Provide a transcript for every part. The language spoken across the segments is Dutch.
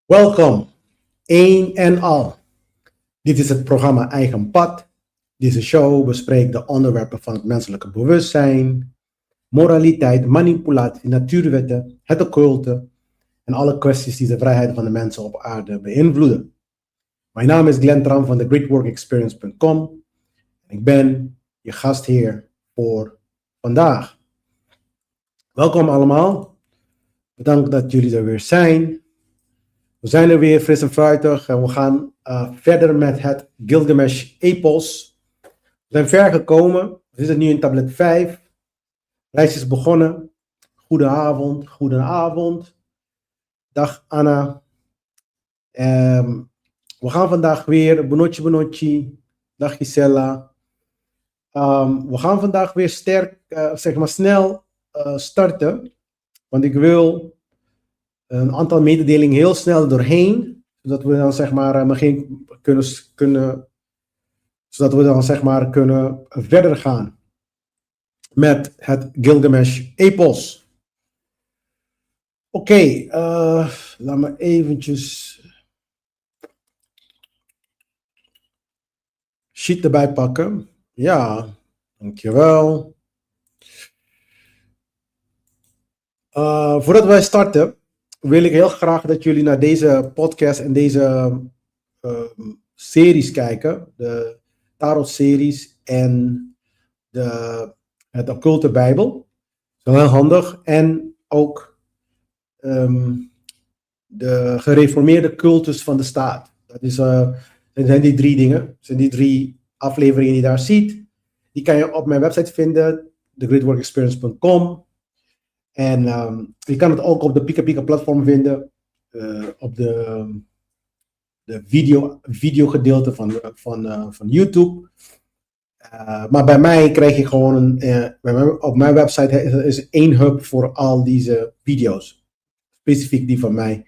Welkom, één en al. Dit is het programma Eigen Pad. Deze show bespreekt de onderwerpen van het menselijke bewustzijn, moraliteit, manipulatie, natuurwetten, het occulte en alle kwesties die de vrijheid van de mensen op aarde beïnvloeden. Mijn naam is Tramm van thegreatworkexperience.com en ik ben je gastheer voor vandaag. Welkom allemaal. Bedankt dat jullie er weer zijn. We zijn er weer fris en fruitig en we gaan verder met het Gligamesj Epos. We zijn ver gekomen. We zitten nu in tablet 5. De reis is begonnen. Goedenavond. Dag Anna. We gaan vandaag weer, Bonotje. Dag Gisela. We gaan vandaag weer snel starten. Want ik wil een aantal mededelingen heel snel doorheen, zodat we dan kunnen verder gaan met het Gligamesj Epos. Oké, laat me eventjes sheet erbij pakken. Ja, dankjewel. Voordat wij starten, wil ik heel graag dat jullie naar deze podcast en deze series kijken. De tarot-series en het occulte Bijbel. Dat is heel handig. En ook de gereformeerde cultus van de staat. Dat zijn die 3 dingen. Dat zijn die 3 afleveringen die je daar ziet. Die kan je op mijn website vinden, thegreatworkexperience.com. En je kan het ook op de Pika platform vinden, op de video gedeelte van YouTube. Maar bij mij krijg je gewoon op mijn website is 1 hub voor al deze video's. Specifiek die van mij.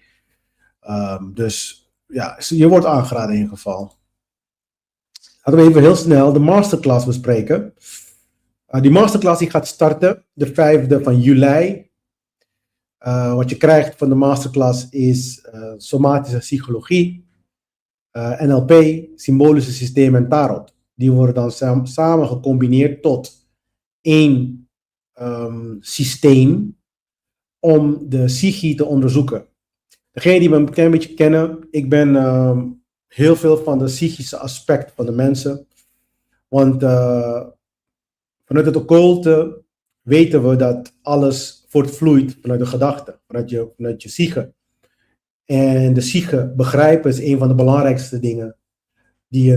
Dus ja, je wordt aangeraden in ieder geval. Laten we even heel snel de masterclass bespreken. Die masterclass die gaat starten de 5e van juli. Wat je krijgt van de masterclass is somatische psychologie, NLP, symbolische systemen en tarot. Die worden dan samen gecombineerd tot 1 systeem om de psyche te onderzoeken. Degenen die me een klein beetje kennen, ik ben heel veel van de psychische aspect van de mensen. Want vanuit het occulte weten we dat alles voortvloeit vanuit de gedachte, vanuit je psyche. En de psyche begrijpen is een van de belangrijkste dingen die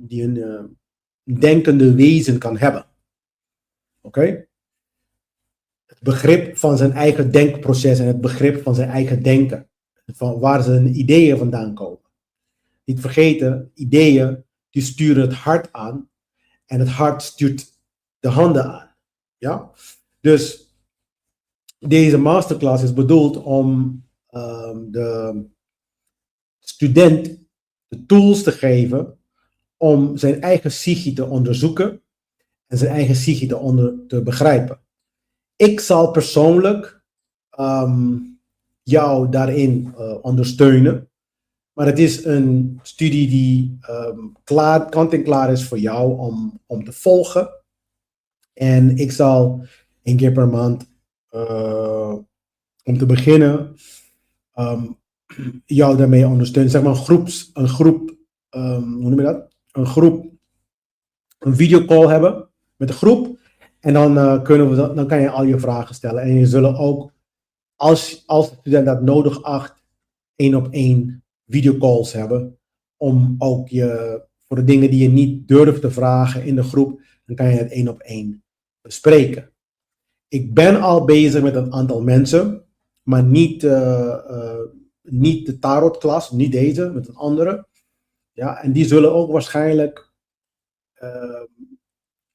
een denkende wezen kan hebben. Oké? Het begrip van zijn eigen denkproces en het begrip van zijn eigen denken. Van waar zijn ideeën vandaan komen. Niet vergeten, ideeën die sturen het hart aan en het hart stuurt de handen aan. Ja? Dus deze masterclass is bedoeld om de student de tools te geven om zijn eigen psyche te onderzoeken en zijn eigen psyche te begrijpen. Ik zal persoonlijk jou daarin ondersteunen, maar het is een studie die kant en klaar is voor jou om te volgen. En ik zal 1 keer per maand om te beginnen jou daarmee ondersteunen. Zeg maar een videocall hebben met een groep. En dan kan je al je vragen stellen. En je zullen ook, als de student dat nodig acht, 1-op-1 videocalls hebben. Om ook voor de dingen die je niet durft te vragen in de groep, dan kan je het 1-op-1 bespreken. Ik ben al bezig met een aantal mensen, maar niet de tarotklas, niet deze, met een andere. Ja, en die zullen ook waarschijnlijk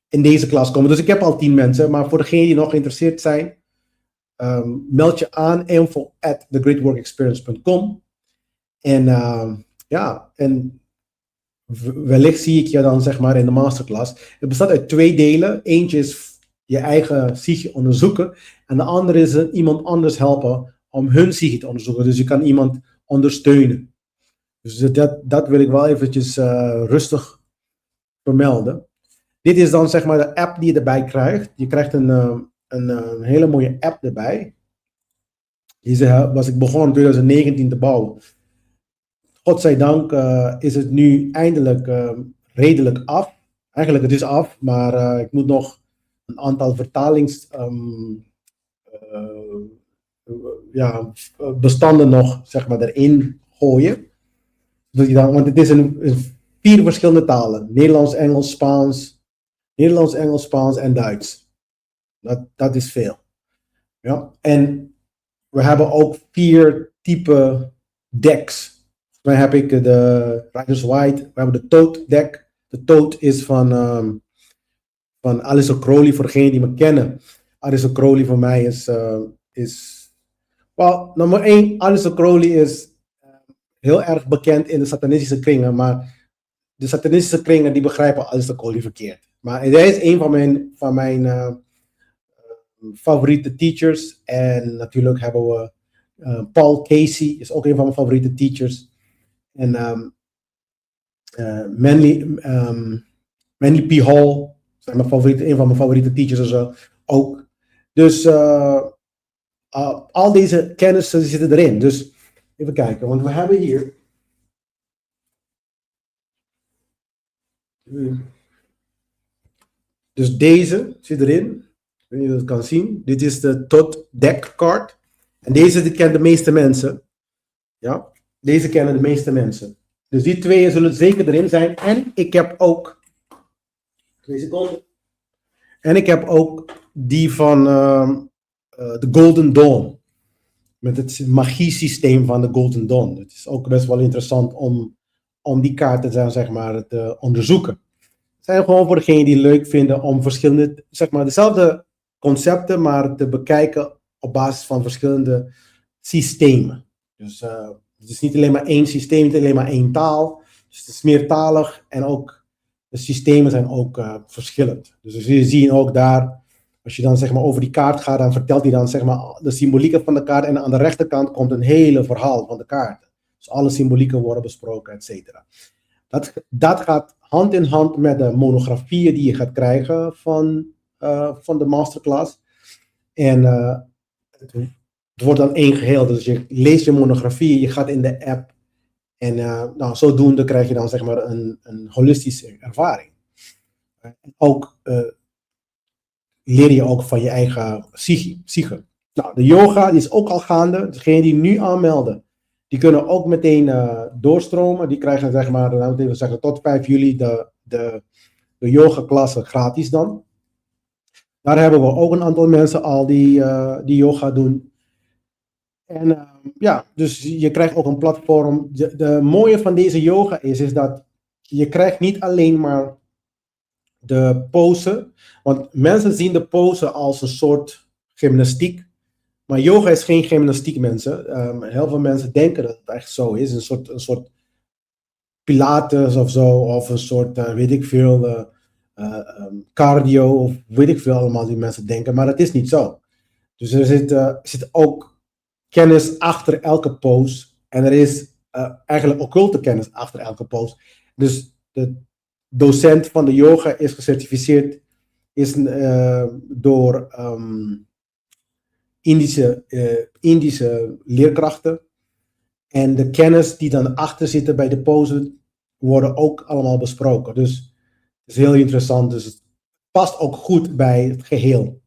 in deze klas komen. Dus ik heb al 10 mensen, maar voor degenen die nog geïnteresseerd zijn, meld je aan, info@thegreatworkexperience.com. En en wellicht zie ik je dan in de masterclass. Het bestaat uit 2 delen. Eentje is je eigen psyche onderzoeken. En de andere is iemand anders helpen om hun psyche te onderzoeken. Dus je kan iemand ondersteunen. Dus dat wil ik wel eventjes rustig vermelden. Dit is dan zeg maar de app die je erbij krijgt. Je krijgt een hele mooie app erbij. Deze was ik begonnen in 2019 te bouwen. Godzijdank is het nu eindelijk redelijk af. Eigenlijk het is af, maar ik moet nog een aantal bestanden nog zeg maar erin gooien. Want het is in 4 verschillende talen. Nederlands, Engels, Spaans en Duits. Dat is veel. Ja? En we hebben ook 4 type decks. Dan heb ik de Riders White. We hebben de Toad deck. De Toad is van Alistair Crowley, voor degenen die me kennen. Alistair Crowley voor mij is nummer 1. Alistair Crowley is heel erg bekend in de satanistische kringen, maar de satanistische kringen die begrijpen Alistair Crowley verkeerd. Maar hij is een van mijn favoriete teachers. En natuurlijk hebben we Paul Casey, is ook een van mijn favoriete teachers. En Manly P. Hall, zijn een van mijn favoriete teachers ook. Dus al deze kennissen zitten erin. Dus even kijken, want we hebben hier. Dus deze zit erin. Ik weet niet of je dat kan zien. Dit is de Todd Deck card. En deze kennen de meeste mensen. Ja, deze kennen de meeste mensen. Dus die 2 zullen zeker erin zijn. En ik heb ook. 2 seconden. En ik heb ook die van de Golden Dawn. Met het magie-systeem van de Golden Dawn. Het is ook best wel interessant om die kaarten zeg maar, te onderzoeken. Het zijn gewoon voor degenen die het leuk vinden om verschillende, zeg maar, dezelfde concepten, maar te bekijken op basis van verschillende systemen. Dus het is niet alleen maar één systeem, niet alleen maar één taal. Dus het is meertalig en ook de systemen zijn ook verschillend. Dus je ziet ook daar, als je dan zeg maar over die kaart gaat, dan vertelt hij dan zeg maar de symbolieken van de kaart en aan de rechterkant komt een hele verhaal van de kaarten. Dus alle symbolieken worden besproken, et cetera. Dat gaat hand in hand met de monografieën die je gaat krijgen van de masterclass. En het wordt dan één geheel. Dus je leest je monografie, je gaat in de app. En zodoende krijg je dan zeg maar een holistische ervaring. Ook leer je ook van je eigen psyche. Nou, de yoga die is ook al gaande. Degenen die nu aanmelden, die kunnen ook meteen doorstromen. Die krijgen zeg maar, laten we even zeggen, tot 5 juli de yoga klasse gratis dan. Daar hebben we ook een aantal mensen al die yoga doen. En dus je krijgt ook een platform. De mooie van deze yoga is dat je krijgt niet alleen maar de pose. Want mensen zien de pose als een soort gymnastiek. Maar yoga is geen gymnastiek, mensen. Heel veel mensen denken dat het echt zo is. Een soort pilates of zo. Of een soort, weet ik veel, cardio. Of weet ik veel allemaal die mensen denken. Maar dat is niet zo. Dus er zit ook kennis achter elke pose. En er is eigenlijk occulte kennis achter elke pose. Dus de docent van de yoga is gecertificeerd door Indische leerkrachten. En de kennis die dan achter zitten bij de pose worden ook allemaal besproken. Dus het is heel interessant. Dus het past ook goed bij het geheel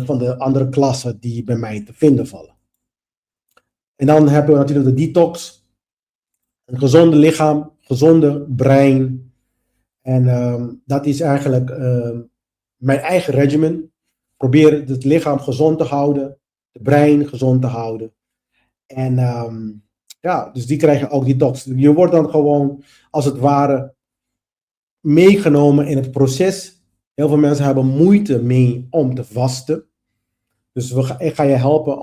van de andere klassen die bij mij te vinden vallen. En dan hebben we natuurlijk de detox. Een gezonde lichaam, gezonde brein. En dat is eigenlijk mijn eigen regimen. Probeer het lichaam gezond te houden, de brein gezond te houden. En dus die krijgen ook detox. Je wordt dan gewoon, als het ware, meegenomen in het proces. Heel veel mensen hebben moeite mee om te vasten. Dus ik ga je helpen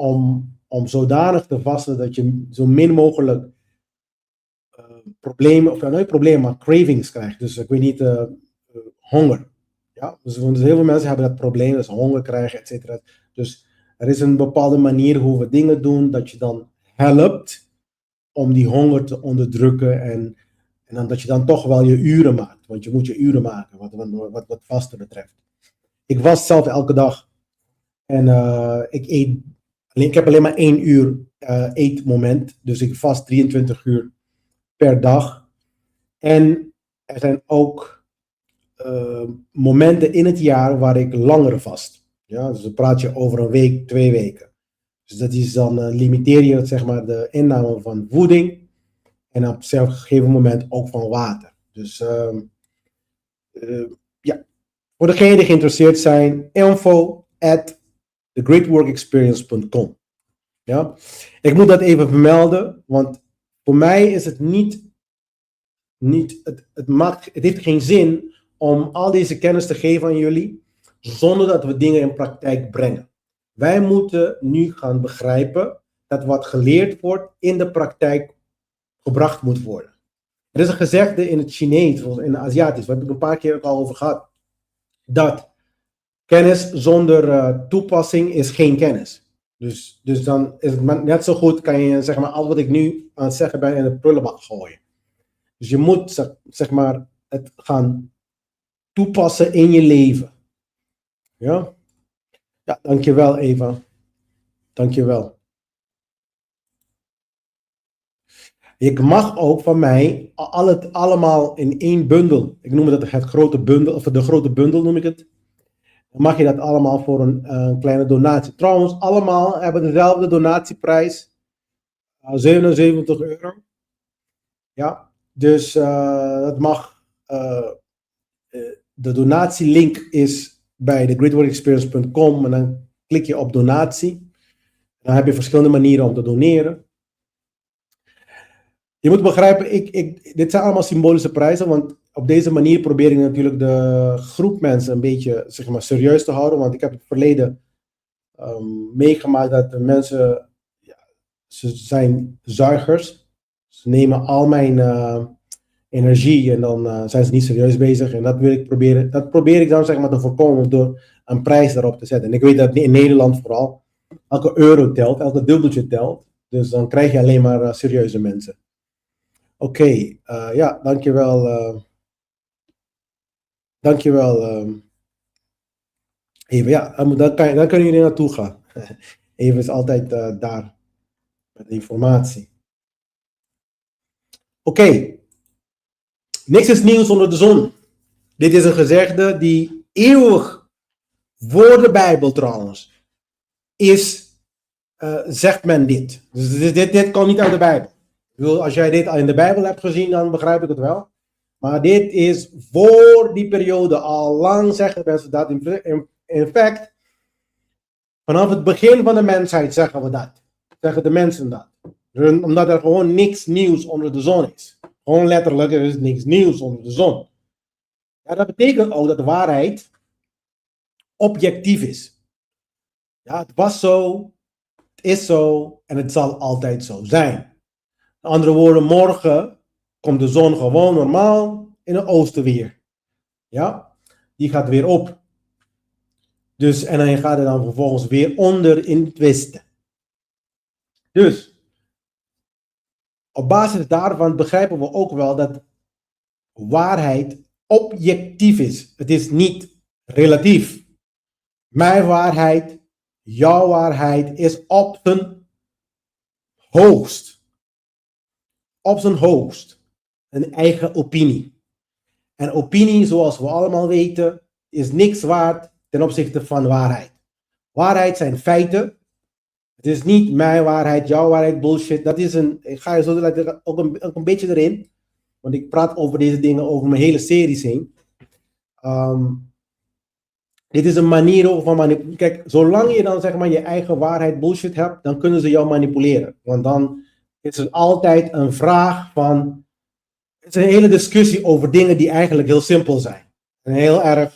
om zodanig te vasten dat je zo min mogelijk problemen, of nooit problemen, maar cravings krijgt. Dus ik weet niet, honger. Ja? Dus heel veel mensen hebben dat probleem, dat ze honger krijgen, et cetera. Dus er is een bepaalde manier hoe we dingen doen, dat je dan helpt om die honger te onderdrukken en dan dat je dan toch wel je uren maakt. Want je moet je uren maken, wat vasten betreft. Ik was zelf elke dag en ik eet, ik heb alleen maar 1 uur eetmoment. Dus ik vast 23 uur per dag. En er zijn ook momenten in het jaar waar ik langer vast. Ja, dus dan praat je over een week, 2 weken. Dus dat is dan limiteer je zeg maar de inname van voeding en op een gegeven moment ook van water. Dus ja, voor degenen die geïnteresseerd zijn, info@thegreatworkexperience.com. Ja, ik moet dat even vermelden, want voor mij is het het heeft geen zin om al deze kennis te geven aan jullie zonder dat we dingen in praktijk brengen. Wij moeten nu gaan begrijpen dat wat geleerd wordt in de praktijk gebracht moet worden. Er is een gezegde in het Chinees, of in het Aziatisch, waar heb ik een paar keer ook al over gehad, dat kennis zonder toepassing is geen kennis. Dus dan is het net zo goed, kan je zeg maar al wat ik nu aan het zeggen ben in de prullenbak gooien. Dus je moet zeg maar het gaan toepassen in je leven. Ja? Ja, dankjewel Eva. Dankjewel. Je mag ook van mij allemaal in 1 bundel. Ik noem het het grote bundel, of de grote bundel noem ik het. Dan mag je dat allemaal voor een kleine donatie. Trouwens, allemaal hebben dezelfde donatieprijs. 77 euro. Ja, dus dat mag. De donatielink is bij thegreatworkexperience.com en dan klik je op donatie. Dan heb je verschillende manieren om te doneren. Je moet begrijpen, dit zijn allemaal symbolische prijzen, want op deze manier probeer ik natuurlijk de groep mensen een beetje zeg maar, serieus te houden. Want ik heb het verleden meegemaakt dat de mensen, ja, ze zijn zuigers. Ze nemen al mijn energie en dan zijn ze niet serieus bezig. En dat probeer ik dan zeg maar, te voorkomen door een prijs daarop te zetten. En ik weet dat in Nederland vooral elke euro telt, elke dubbeltje telt. Dus dan krijg je alleen maar serieuze mensen. Oké, ja, dankjewel. Dankjewel. Even, ja, dan kunnen jullie naartoe gaan. Even is altijd daar met informatie. Oké, niks is nieuws onder de zon. Dit is een gezegde die eeuwig voor de Bijbel trouwens is, zegt men dit. Dus dit komt niet uit de Bijbel. Als jij dit in de Bijbel hebt gezien, dan begrijp ik het wel. Maar dit is voor die periode al lang zeggen mensen dat. In fact, vanaf het begin van de mensheid zeggen we dat. Zeggen de mensen dat. Omdat er gewoon niks nieuws onder de zon is. Gewoon letterlijk, er is niks nieuws onder de zon. Ja, dat betekent ook dat de waarheid objectief is. Ja, het was zo, het is zo en het zal altijd zo zijn. Met andere woorden, morgen komt de zon gewoon normaal in het oosten weer. Ja, die gaat weer op. Dus, en dan gaat het dan vervolgens weer onder in het westen. Dus, op basis daarvan begrijpen we ook wel dat waarheid objectief is. Het is niet relatief. Mijn waarheid, jouw waarheid is op zijn hoogst. Op zijn hoogst. Een eigen opinie. En opinie, zoals we allemaal weten, is niks waard ten opzichte van waarheid. Waarheid zijn feiten. Het is niet mijn waarheid, jouw waarheid, bullshit. Dat is ik ga je zo ook een beetje erin. Want ik praat over deze dingen over mijn hele series heen. Dit is een manier van manipuleren. Kijk, zolang je dan zeg maar je eigen waarheid bullshit hebt, dan kunnen ze jou manipuleren. Want dan is er altijd een vraag van... Het is een hele discussie over dingen die eigenlijk heel simpel zijn. En heel erg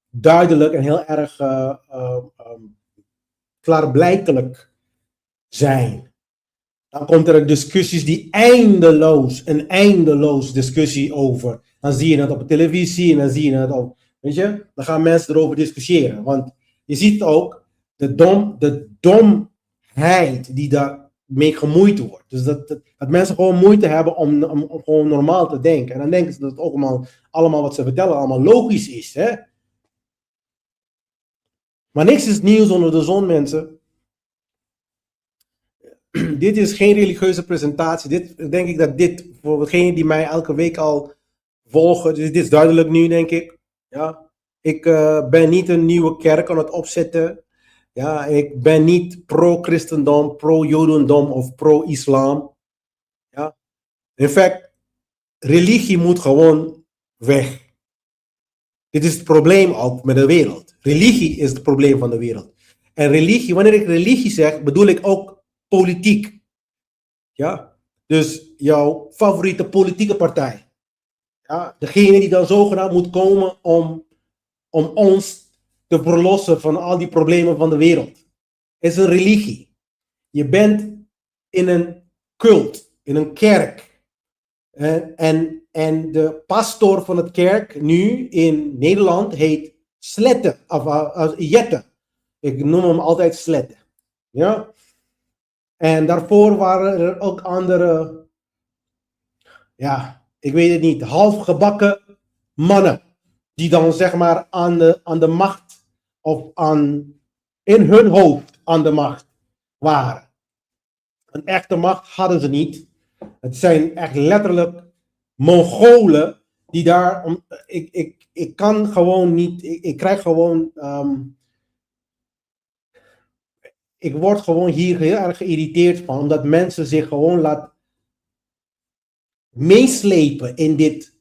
duidelijk en heel erg klaarblijkelijk zijn. Dan komt er discussies die een eindeloos discussie over. Dan zie je het op de televisie en dan zie je het op, weet je, dan gaan mensen erover discussiëren. Want je ziet ook de domheid mee gemoeid wordt. Dus dat mensen gewoon moeite hebben om gewoon normaal te denken. En dan denken ze dat het ook allemaal wat ze vertellen allemaal logisch is. Hè? Maar niks is nieuws onder de zon, mensen. Dit is geen religieuze presentatie. Denk ik dat dit, voor degenen die mij elke week al volgen, dit is duidelijk nu, denk ik. Ja? Ik ben niet een nieuwe kerk aan het opzetten. Ja, ik ben niet pro-christendom, pro-jodendom of pro-islam. Ja. In feite, religie moet gewoon weg. Dit is het probleem ook met de wereld. Religie is het probleem van de wereld. En religie, wanneer ik religie zeg, bedoel ik ook politiek. Ja. Dus jouw favoriete politieke partij. Ja. Degene die dan zogenaamd moet komen om ons te verlossen van al die problemen van de wereld. Is een religie. Je bent in een cult, in een kerk. En de pastor van het kerk nu in Nederland heet Slette, of Jette. Ik noem hem altijd Slette. Ja? En daarvoor waren er ook andere, ja, ik weet het niet, halfgebakken mannen. Die dan zeg maar aan de macht, of in hun hoofd aan de macht waren. Een echte macht hadden ze niet. Het zijn echt letterlijk Mongolen die daar, ik kan gewoon niet, ik krijg gewoon, ik word gewoon hier heel erg geïrriteerd van, omdat mensen zich gewoon laten meeslepen in dit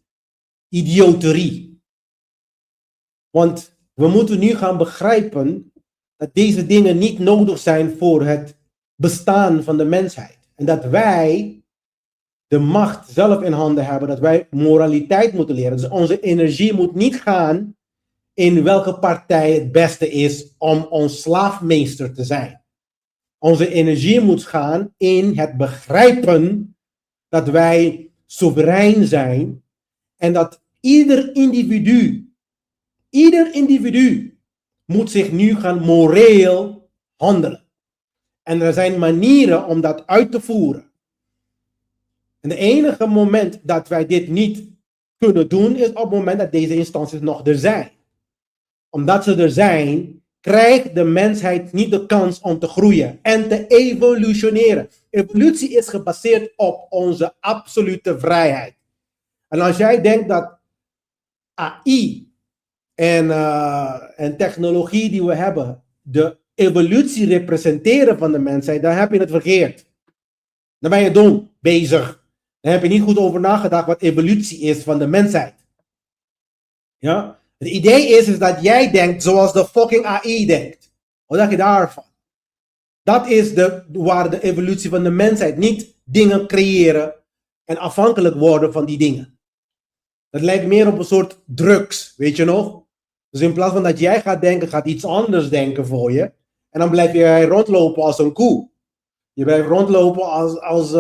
idioterie. Want we moeten nu gaan begrijpen dat deze dingen niet nodig zijn voor het bestaan van de mensheid. En dat wij de macht zelf in handen hebben, dat wij moraliteit moeten leren. Dus onze energie moet niet gaan in welke partij het beste is om ons slaafmeester te zijn. Onze energie moet gaan in het begrijpen dat wij soeverein zijn en dat ieder individu moet zich nu gaan moreel handelen. En er zijn manieren om dat uit te voeren. En het enige moment dat wij dit niet kunnen doen is op het moment dat deze instanties nog er zijn. Omdat ze er zijn, krijgt de mensheid niet de kans om te groeien en te evolutioneren. Evolutie is gebaseerd op onze absolute vrijheid. En als jij denkt dat AI en technologie die we hebben de evolutie representeren van de mensheid, dan heb je het verkeerd. Dan ben je dom bezig. Dan heb je niet goed over nagedacht wat evolutie is van de mensheid. Ja? Het idee is dat jij denkt zoals de fucking AI denkt. Wat dacht je daarvan? Dat is waar de evolutie van de mensheid, niet dingen creëren en afhankelijk worden van die dingen. Dat lijkt meer op een soort drugs, weet je nog? Dus in plaats van dat jij gaat denken, gaat iets anders denken voor je. En dan blijf je rondlopen als een koe. Je blijft rondlopen als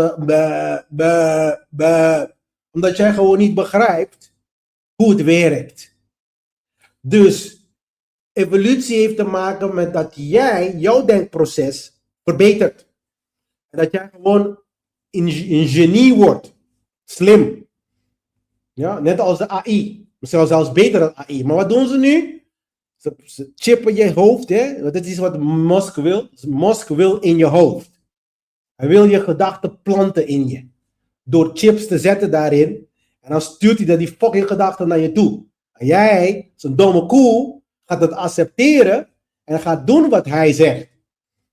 omdat jij gewoon niet begrijpt hoe het werkt. Dus evolutie heeft te maken met dat jij jouw denkproces verbetert. En dat jij gewoon een genie wordt. Slim. Ja, net als de AI. Misschien zelfs beter dan AI. Maar wat doen ze nu? Ze chippen je hoofd. Hè? Dat is wat Musk wil. Musk wil in je hoofd. Hij wil je gedachten planten in je. Door chips te zetten daarin. En dan stuurt hij die fucking gedachten naar je toe. En jij, zo'n domme koe, gaat het accepteren. En gaat doen wat hij zegt.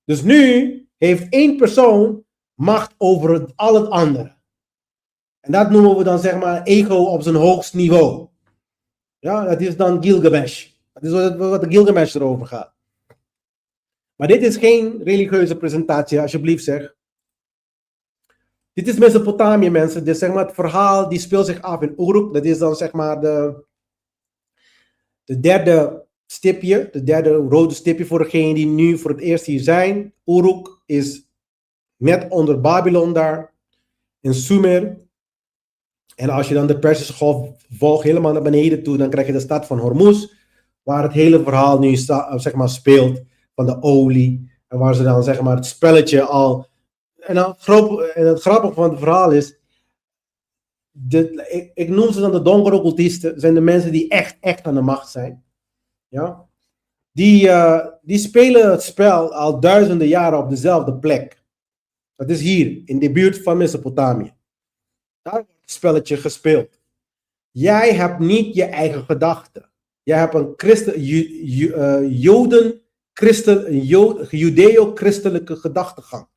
Dus nu heeft één persoon macht over al het andere. En dat noemen we dan zeg maar ego op zijn hoogst niveau. Ja, dat is dan Gligamesj. Dat is wat de Gligamesj erover gaat. Maar dit is geen religieuze presentatie, alsjeblieft zeg. Dit is Mesopotamië, mensen. Dus zeg maar het verhaal die speelt zich af in Uruk. Dat is dan zeg maar de derde stipje, de derde rode stipje voor degenen die nu voor het eerst hier zijn. Uruk is net onder Babylon daar, in Sumer. En als je dan de Perzische Golf volgt helemaal naar beneden toe, dan krijg je de stad van Hormuz, waar het hele verhaal nu zeg maar speelt van de olie. En waar ze dan zeg maar het spelletje al En het grappige van het verhaal is, ik noem ze dan de donkere occultisten, zijn de mensen die echt aan de macht zijn. Ja? Die spelen het spel al duizenden jaren op dezelfde plek. Dat is hier, in de buurt van Mesopotamië. Daar wordt het spelletje gespeeld. Jij hebt niet je eigen gedachten. Jij hebt een judeo-christelijke gedachtegang.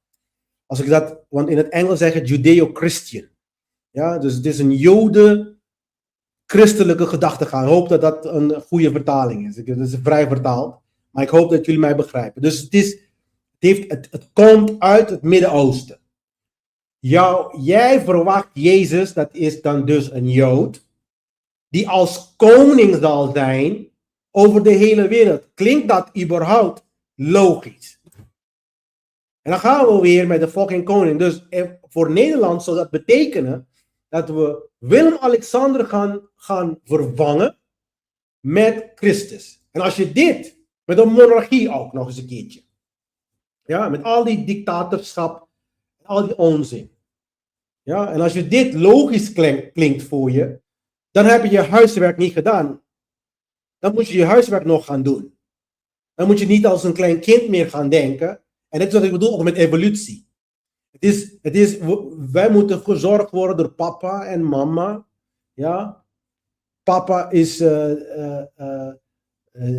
Als ik dat, want in het Engels zeg ik judeo-christian. Ja, dus het is een jode-christelijke gedachtegang. Ik hoop dat dat een goede vertaling is. Het is vrij vertaald. Maar ik hoop dat jullie mij begrijpen. Dus het komt uit het Midden-Oosten. Jij verwacht Jezus, dat is dan dus een Jood, die als koning zal zijn over de hele wereld. Klinkt dat überhaupt logisch? En dan gaan we weer met de fucking koning. Dus voor Nederland zou dat betekenen dat we Willem-Alexander gaan vervangen met Christus. En als je dit, met een monarchie ook nog eens een keertje. Ja, met al die dictatorschap, al die onzin. Ja, en als je dit logisch klinkt voor je, dan heb je je huiswerk niet gedaan. Dan moet je je huiswerk nog gaan doen. Dan moet je niet als een klein kind meer gaan denken. En dat is wat ik bedoel ook met evolutie. Wij moeten verzorgd worden door papa en mama. Ja? Papa is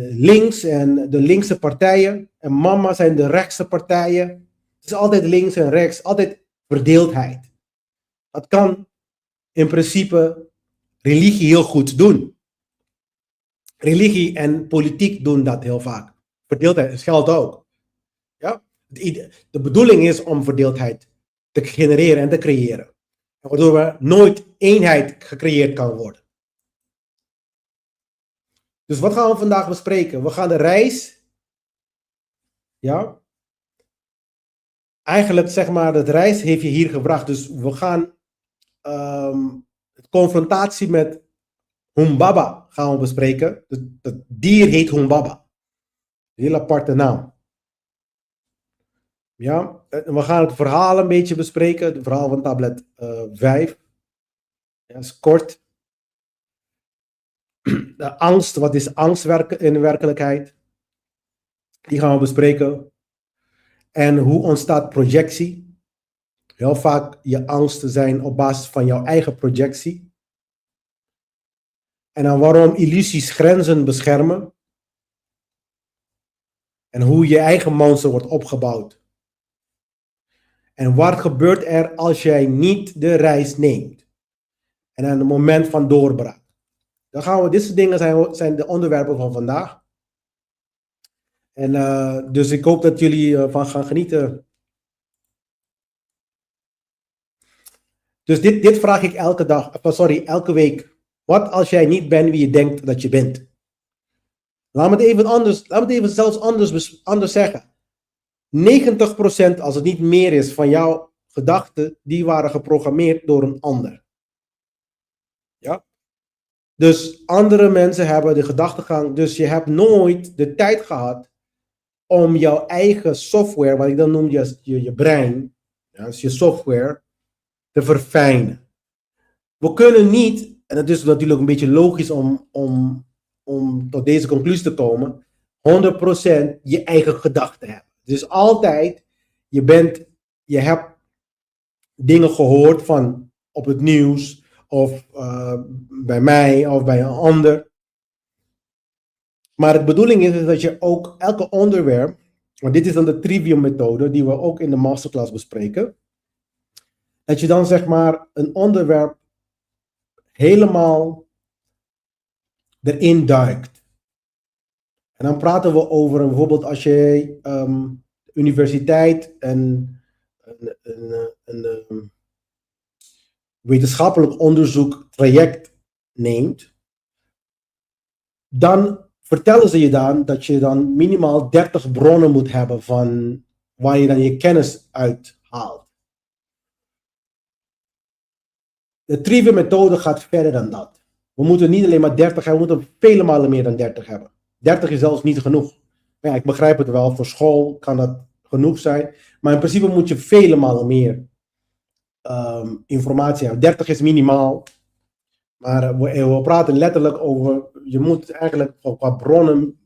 links en de linkse partijen. En mama zijn de rechtse partijen. Het is altijd links en rechts, altijd verdeeldheid. Dat kan in principe religie heel goed doen. Religie en politiek doen dat heel vaak. Verdeeldheid geldt ook. Ja? De bedoeling is om verdeeldheid te genereren en te creëren. Waardoor er nooit eenheid gecreëerd kan worden. Dus wat gaan we vandaag bespreken? We gaan de reis. Ja. Eigenlijk zeg maar, de reis heeft je hier gebracht. Dus we gaan de confrontatie met Humbaba gaan we bespreken. Het dier heet Humbaba. Een hele aparte naam. Ja, we gaan het verhaal een beetje bespreken. Het verhaal van tablet 5. Ja, is kort. De angst, wat is angst in werkelijkheid? Die gaan we bespreken. En hoe ontstaat projectie? Heel vaak je angsten zijn op basis van jouw eigen projectie. En dan waarom illusies grenzen beschermen. En hoe je eigen monster wordt opgebouwd. En wat gebeurt er als jij niet de reis neemt? En aan het moment van doorbraak. Dan gaan we, dit soort dingen zijn de onderwerpen van vandaag. En dus ik hoop dat jullie van gaan genieten. Dus dit vraag ik elke week. Wat als jij niet bent wie je denkt dat je bent? Laat me het even zelfs anders zeggen. 90% als het niet meer is van jouw gedachten, die waren geprogrammeerd door een ander. Ja? Dus andere mensen hebben de gedachtegang, dus je hebt nooit de tijd gehad om jouw eigen software, wat ik dan noem je brein, ja, dus je software, te verfijnen. We kunnen niet, en het is natuurlijk een beetje logisch om tot deze conclusie te komen, 100% je eigen gedachten hebben. Dus altijd, je hebt dingen gehoord van op het nieuws, of bij mij, of bij een ander. Maar de bedoeling is dat je ook elke onderwerp, want dit is dan de trivium methode, die we ook in de masterclass bespreken, dat je dan zeg maar een onderwerp helemaal erin duikt. En dan praten we over bijvoorbeeld als je universiteit een wetenschappelijk onderzoek traject neemt, dan vertellen ze je dan dat je dan minimaal 30 bronnen moet hebben van waar je dan je kennis uithaalt. De trivium methode gaat verder dan dat. We moeten niet alleen maar 30 hebben, we moeten vele malen meer dan 30 hebben. 30 is zelfs niet genoeg. Ja, ik begrijp het wel, voor school kan dat genoeg zijn. Maar in principe moet je vele malen meer informatie hebben. 30 is minimaal. Maar we praten letterlijk over, je moet eigenlijk qua bronnen,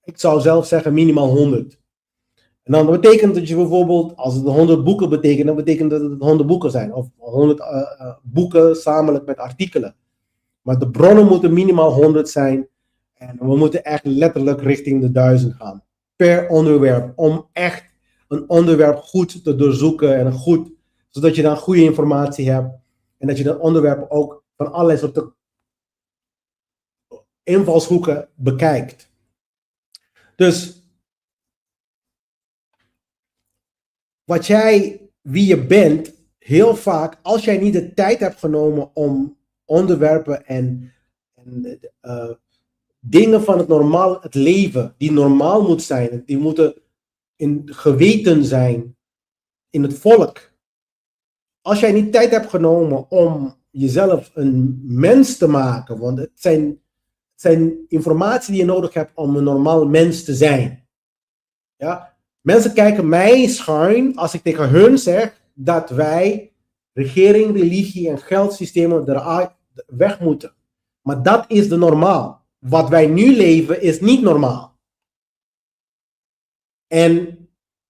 ik zou zelf zeggen minimaal 100. En dan betekent dat je bijvoorbeeld, als het 100 boeken betekent, dan betekent dat het 100 boeken zijn. Of 100 boeken samen met artikelen. Maar de bronnen moeten minimaal 100 zijn. En we moeten echt letterlijk richting de 1000 gaan. Per onderwerp. Om echt een onderwerp goed te doorzoeken. En goed, zodat je dan goede informatie hebt. En dat je dat onderwerp ook van allerlei soorten invalshoeken bekijkt. Dus wie je bent, heel vaak, als jij niet de tijd hebt genomen om onderwerpen en dingen van het leven, die normaal moet zijn, die moeten geweten zijn in het volk. Als jij niet tijd hebt genomen om jezelf een mens te maken, want het zijn informatie die je nodig hebt om een normaal mens te zijn. Ja? Mensen kijken mij schuin als ik tegen hun zeg dat wij regering, religie en geldsystemen eruit weg moeten. Maar dat is de normaal. Wat wij nu leven is niet normaal. En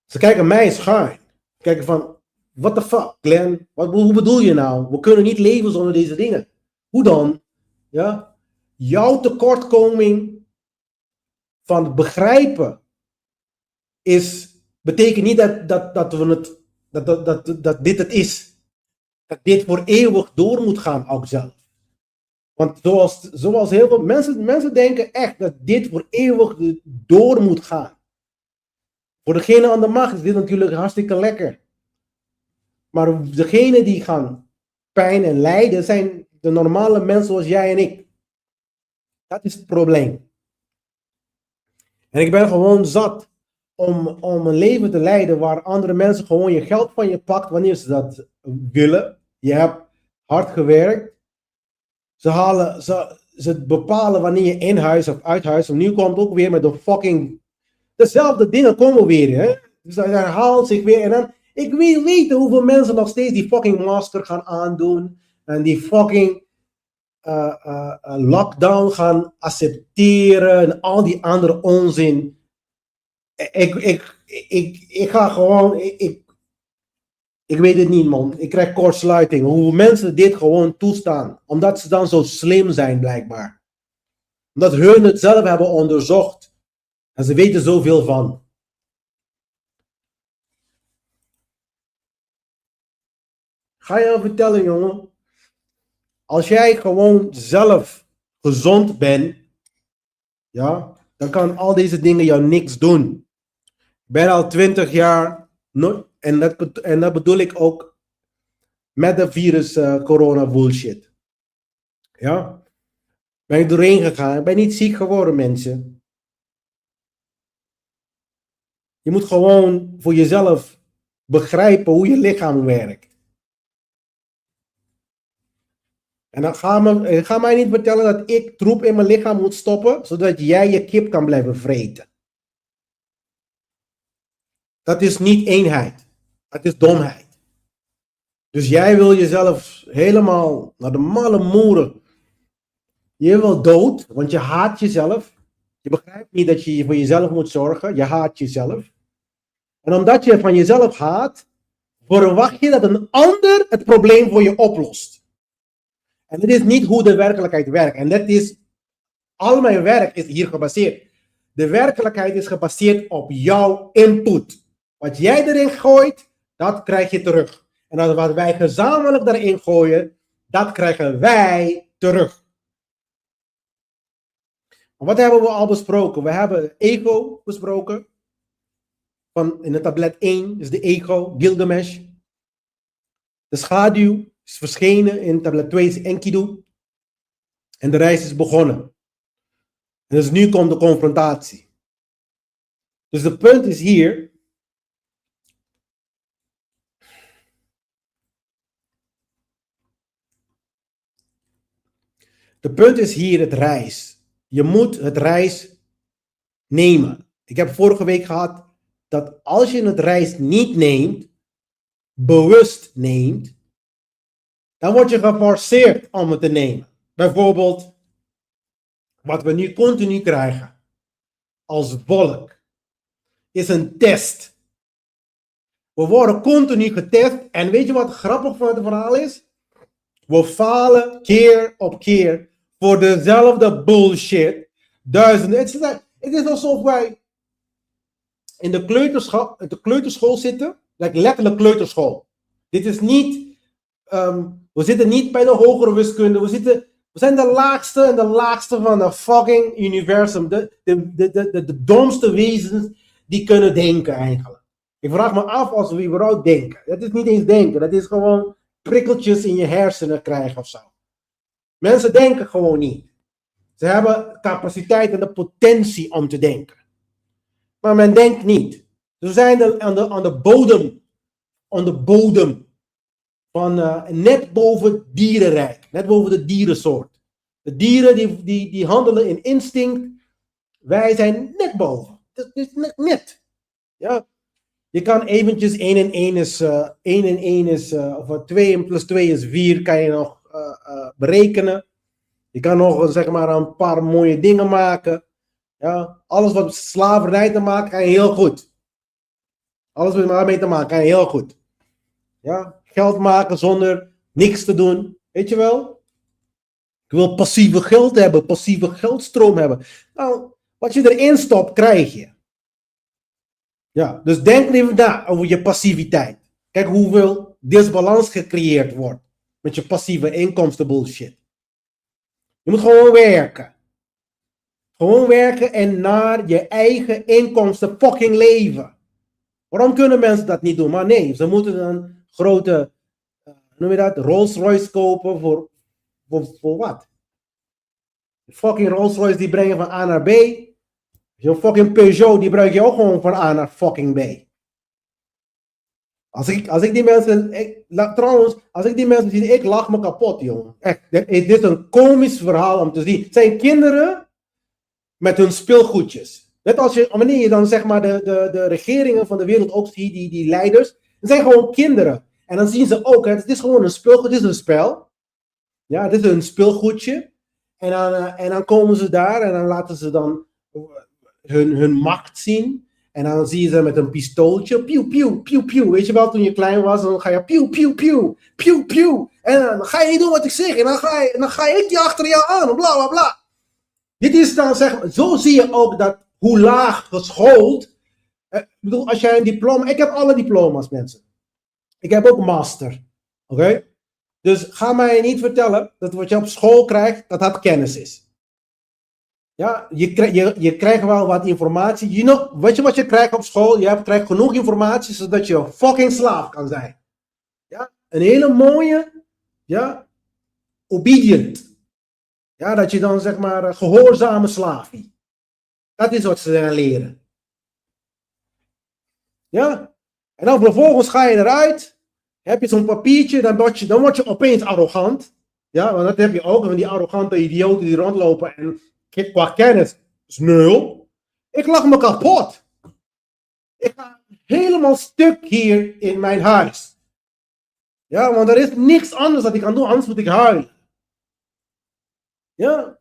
ze kijken mij schuin. Kijken van, what the fuck, Glenn? Hoe bedoel je nou? We kunnen niet leven zonder deze dingen. Hoe dan? Ja? Jouw tekortkoming van het begrijpen betekent niet dat dit het is. Dat dit voor eeuwig door moet gaan ook zelf. Want zoals heel veel mensen denken echt dat dit voor eeuwig door moet gaan. Voor degene aan de macht is dit natuurlijk hartstikke lekker. Maar degene die gaan pijn en lijden zijn de normale mensen zoals jij en ik. Dat is het probleem. En ik ben gewoon zat om een leven te leiden waar andere mensen gewoon je geld van je pakt wanneer ze dat willen. Je hebt hard gewerkt. Ze bepalen wanneer je in huis of uit huis. En nu komt ook weer met de fucking dezelfde dingen komen weer. Hè? Dus dat herhaalt zich weer. En dan, ik wil weten hoeveel mensen nog steeds die fucking masker gaan aandoen. En die fucking lockdown gaan accepteren. En al die andere onzin. Ik ga gewoon. Ik weet het niet, man. Ik krijg kortsluiting. Hoe mensen dit gewoon toestaan. Omdat ze dan zo slim zijn, blijkbaar. Omdat hun het zelf hebben onderzocht. En ze weten zoveel van. Ga je vertellen, jongen. Als jij gewoon zelf gezond bent. Ja, dan kan al deze dingen jou niks doen. Ik ben al 20 jaar. En dat bedoel ik ook met de virus corona bullshit. Ja? Ben ik doorheen gegaan. Ik ben niet ziek geworden, mensen. Je moet gewoon voor jezelf begrijpen hoe je lichaam werkt. En dan ga mij niet vertellen dat ik troep in mijn lichaam moet stoppen, zodat jij je kip kan blijven vreten. Dat is niet eenheid. Dat is domheid. Dus jij wil jezelf helemaal naar de malle moeren. Je wil dood, want je haat jezelf. Je begrijpt niet dat je voor jezelf moet zorgen. Je haat jezelf. En omdat je van jezelf haat, verwacht je dat een ander het probleem voor je oplost. En dat is niet hoe de werkelijkheid werkt. En dat is, al mijn werk is hier gebaseerd. De werkelijkheid is gebaseerd op jouw input. Wat jij erin gooit, dat krijg je terug. En wat wij gezamenlijk erin gooien, dat krijgen wij terug. Wat hebben we al besproken? We hebben ego besproken. In de tablet 1 is de ego, Gligamesj. De schaduw is verschenen. In tablet 2 is Enkidu. En de reis is begonnen. En dus nu komt de confrontatie. Dus de punt is hier. De punt is hier het reis. Je moet het reis nemen. Ik heb vorige week gehad dat als je het reis niet neemt, bewust neemt, dan word je geforceerd om het te nemen. Bijvoorbeeld, wat we nu continu krijgen als volk, is een test. We worden continu getest en weet je wat grappig van het verhaal is? We falen keer op keer voor dezelfde bullshit. Duizenden. Het is alsof wij in de kleuterschool zitten. Letterlijk kleuterschool. Dit is niet, we zitten niet bij de hogere wiskunde. We zijn de laagste en de laagste van het fucking universum. De domste wezens die kunnen denken eigenlijk. Ik vraag me af als we überhaupt denken. Dat is niet eens denken. Dat is gewoon prikkeltjes in je hersenen krijgen of zo. Mensen denken gewoon niet. Ze hebben capaciteit en de potentie om te denken. Maar men denkt niet. Ze zijn aan de bodem van net boven het dierenrijk. Net boven de dierensoort. De dieren die handelen in instinct. Wij zijn net boven. Dat is net. Ja. Je kan eventjes 1 en 1 is, of 2 plus 2 is 4, kan je nog berekenen. Je kan nog zeg maar een paar mooie dingen maken. Ja, alles wat met slavernij te maken, kan je heel goed. Alles wat daarmee te maken, kan je heel goed. Ja, geld maken zonder niks te doen. Weet je wel? Ik wil passieve geld hebben, passieve geldstroom hebben. Nou, wat je erin stopt, krijg je. Ja, dus denk even na over je passiviteit. Kijk hoeveel disbalans gecreëerd wordt met je passieve inkomsten bullshit. Je moet gewoon werken. Gewoon werken en naar je eigen inkomsten fucking leven. Waarom kunnen mensen dat niet doen? Maar nee, ze moeten een grote, noem je dat, Rolls Royce kopen voor wat? Fucking Rolls Royce die brengen van A naar B. Zo'n fucking Peugeot, die gebruik je ook gewoon van A naar fucking B. Als ik die mensen, trouwens, als ik die mensen zie, ik lach me kapot, jongen. Echt, dit is een komisch verhaal om te zien. Het zijn kinderen met hun speelgoedjes. Net als wanneer je dan zeg maar de regeringen van de wereld ook ziet, die leiders, het zijn gewoon kinderen. En dan zien ze ook, het is gewoon een speelgoed, het is een spel. Ja, het is een speelgoedje. En dan komen ze daar en dan laten ze dan hun macht zien. En dan zie je ze met een pistooltje. Piu, piu, piu, piu. Weet je wel, toen je klein was, dan ga je piu, piu, piu. Piu, piu. En dan ga je niet doen wat ik zeg. En dan ga ik je achter jou aan. Bla, bla, bla. Dit is dan zeg maar, zo zie je ook dat hoe laag geschoold. Ik bedoel, als jij een diploma. Ik heb alle diploma's, mensen. Ik heb ook master. Oké? Dus ga mij niet vertellen dat wat je op school krijgt, dat dat kennis is. Ja, je krijgt wel wat informatie. Weet je wat je krijgt op school? Je krijgt genoeg informatie zodat je een fucking slaaf kan zijn. Ja, een hele mooie, ja, obedient. Ja, dat je dan zeg maar gehoorzame slaaf is. Dat is wat ze dan leren. Ja, en dan vervolgens ga je eruit. Heb je zo'n papiertje, dan word je opeens arrogant. Ja, want dat heb je ook van die arrogante idioten die rondlopen en qua kennis is 0. Ik lach me kapot. Ik ga helemaal stuk hier in mijn huis. Ja, want er is niks anders dat ik kan doen, anders moet ik huilen. Ja,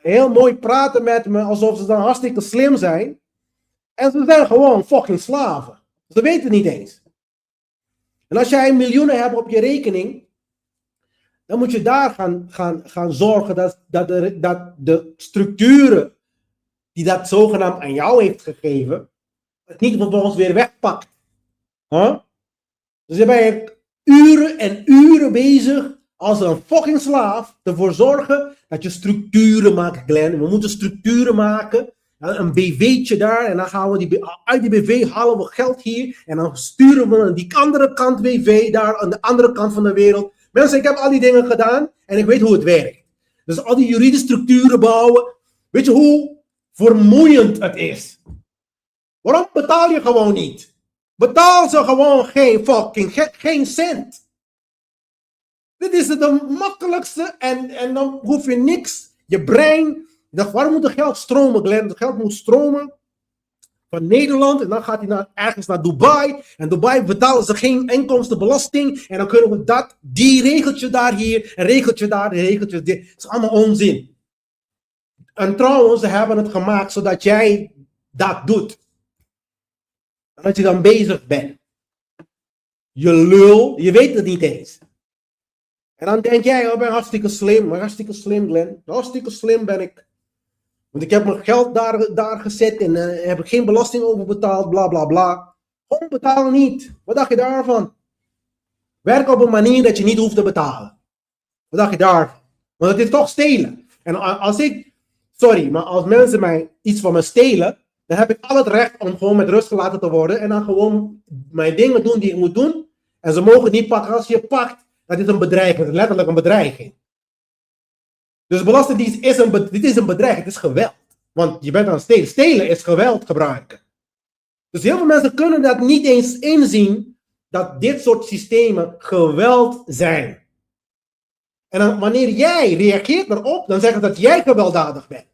heel mooi praten met me alsof ze dan hartstikke slim zijn. En ze zijn gewoon fucking slaven. Ze weten het niet eens. En als jij miljoenen hebt op je rekening, dan moet je daar gaan zorgen dat de structuren die dat zogenaamd aan jou heeft gegeven, het niet vervolgens weer wegpakt. Huh? Dus dan ben je uren en uren bezig als een fucking slaaf ervoor zorgen dat je structuren maakt, Glenn. We moeten structuren maken. Een BV'tje daar en dan gaan we uit die BV halen we geld hier en dan sturen we aan die andere kant BV daar aan de andere kant van de wereld. Mensen, ik heb al die dingen gedaan en ik weet hoe het werkt. Dus al die juridische structuren bouwen. Weet je hoe vermoeiend het is? Waarom betaal je gewoon niet? Betaal ze gewoon geen cent. Dit is het makkelijkste en dan hoef je niks. Je brein, waarom moet er geld stromen, Glenn? Het geld moet stromen van Nederland en dan gaat hij ergens naar Dubai. En Dubai betalen ze geen inkomstenbelasting. En dan kunnen we die regeltje daar hier, een regeltje daar, een regeltje dit. Het is allemaal onzin. En trouwens, ze hebben het gemaakt zodat jij dat doet. En dat je dan bezig bent. Je lul, je weet het niet eens. En dan denk jij, ik ben hartstikke slim. Maar hartstikke slim, Glenn. Hartstikke slim ben ik. Want ik heb mijn geld daar gezet en heb ik geen belasting over betaald, bla bla bla. Gewoon betalen niet. Wat dacht je daarvan? Werk op een manier dat je niet hoeft te betalen. Wat dacht je daarvan? Want het is toch stelen. En maar als mensen mij iets van me stelen, dan heb ik al het recht om gewoon met rust gelaten te worden en dan gewoon mijn dingen doen die ik moet doen. En ze mogen niet pakken. Als je pakt, dat is een bedreiging. Dat is letterlijk een bedreiging. Dus belastingdienst is dit is een bedreiging. Het is geweld. Want je bent aan het stelen. Stelen is geweld gebruiken. Dus heel veel mensen kunnen dat niet eens inzien dat dit soort systemen geweld zijn. En dan, wanneer jij reageert erop, dan zeggen ze dat jij gewelddadig bent.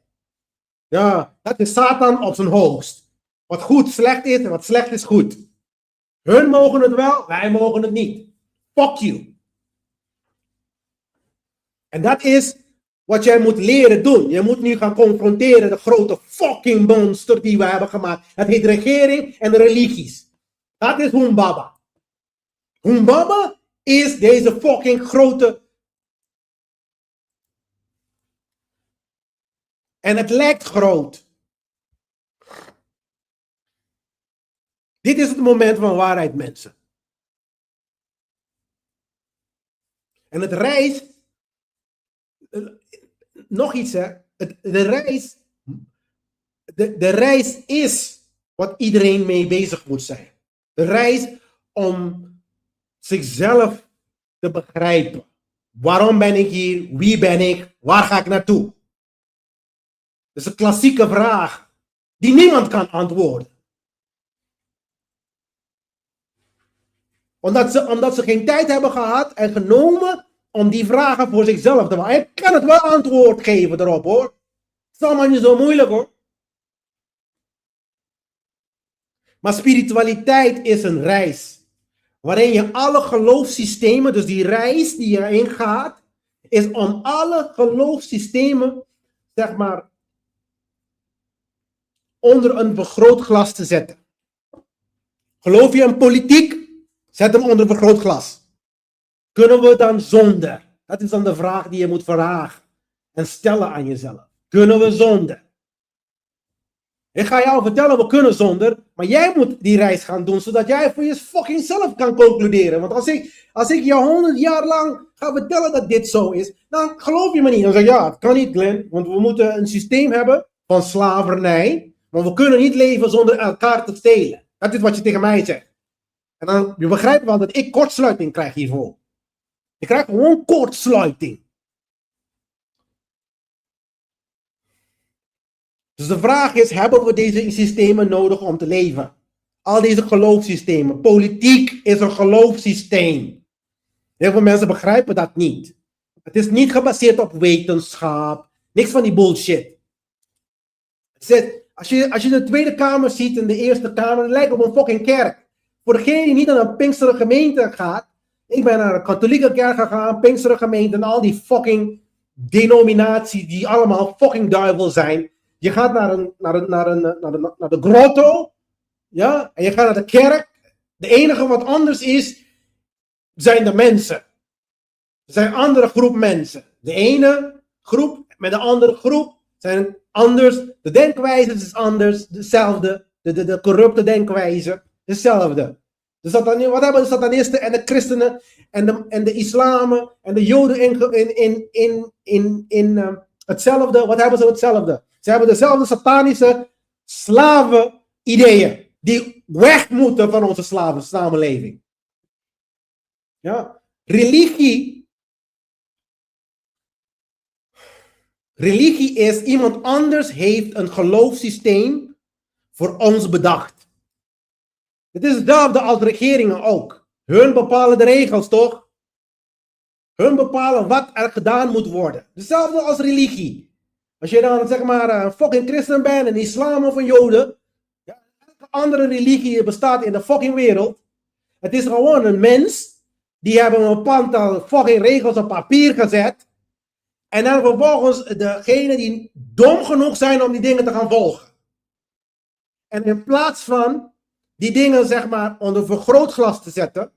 Ja, dat is Satan op zijn hoogst. Wat goed slecht is en wat slecht is goed. Hun mogen het wel, wij mogen het niet. Fuck you. En dat is wat jij moet leren doen. Je moet nu gaan confronteren de grote fucking monster die we hebben gemaakt. Het heet regering en religies. Dat is Humbaba. Humbaba is deze fucking grote. En het lijkt groot. Dit is het moment van waarheid, mensen. En het reis. Nog iets, hè. De reis is wat iedereen mee bezig moet zijn. De reis om zichzelf te begrijpen. Waarom ben ik hier? Wie ben ik? Waar ga ik naartoe? Dat is een klassieke vraag die niemand kan antwoorden. Omdat ze geen tijd hebben gehad en genomen om die vragen voor zichzelf te maken. Ik kan het wel antwoord geven erop, hoor. Het is allemaal niet zo moeilijk, hoor. Maar spiritualiteit is een reis. Waarin je alle geloofssystemen, dus die reis die je ingaat, is om alle geloofssystemen, zeg maar, onder een vergrootglas te zetten. Geloof je in politiek? Zet hem onder een vergrootglas. Kunnen we dan zonder? Dat is dan de vraag die je moet vragen en stellen aan jezelf. Kunnen we zonder? Ik ga jou vertellen, we kunnen zonder, maar jij moet die reis gaan doen, zodat jij voor je fucking zelf kan concluderen. Want als ik jou 100 jaar lang ga vertellen dat dit zo is, dan geloof je me niet. Dan zeg je, ja, het kan niet, Glenn, want we moeten een systeem hebben van slavernij, maar we kunnen niet leven zonder elkaar te stelen. Dat is wat je tegen mij zegt. En dan, je begrijpt wel dat ik kortsluiting krijg hiervoor. Ik krijg gewoon kortsluiting. Dus de vraag is, hebben we deze systemen nodig om te leven? Al deze geloofssystemen. Politiek is een geloofssysteem. Heel veel mensen begrijpen dat niet. Het is niet gebaseerd op wetenschap. Niks van die bullshit. Als je de Tweede Kamer ziet en de Eerste Kamer, het lijkt op een fucking kerk. Voor degene die niet naar een Pinksteren gemeente gaat. Ik ben naar een katholieke kerk gegaan, Pinksteren gemeente en al die fucking denominaties die allemaal fucking duivel zijn. Je gaat naar de grotto, ja, en je gaat naar de kerk. De enige wat anders is, zijn de mensen. Er zijn een andere groep mensen. De ene groep met de andere groep zijn anders. De denkwijze is anders, dezelfde. De corrupte denkwijze, dezelfde. Dus wat hebben de satanisten en de christenen en de islamen en de joden in hetzelfde? Wat hebben ze hetzelfde? Ze hebben dezelfde satanische slaven-ideeën die weg moeten van onze slavensamenleving. Ja? Religie is iemand anders heeft een geloofssysteem voor ons bedacht. Het is hetzelfde als regeringen ook. Hun bepalen de regels, toch? Hun bepalen wat er gedaan moet worden. Hetzelfde als religie. Als je dan zeg maar een fucking christen bent, een islam of een joden. Ja, andere religie bestaat in de fucking wereld. Het is gewoon een mens. Die hebben een bepaald aantal fucking regels op papier gezet. En dan vervolgens degenen die dom genoeg zijn om die dingen te gaan volgen. En in plaats van die dingen zeg maar onder vergrootglas te zetten.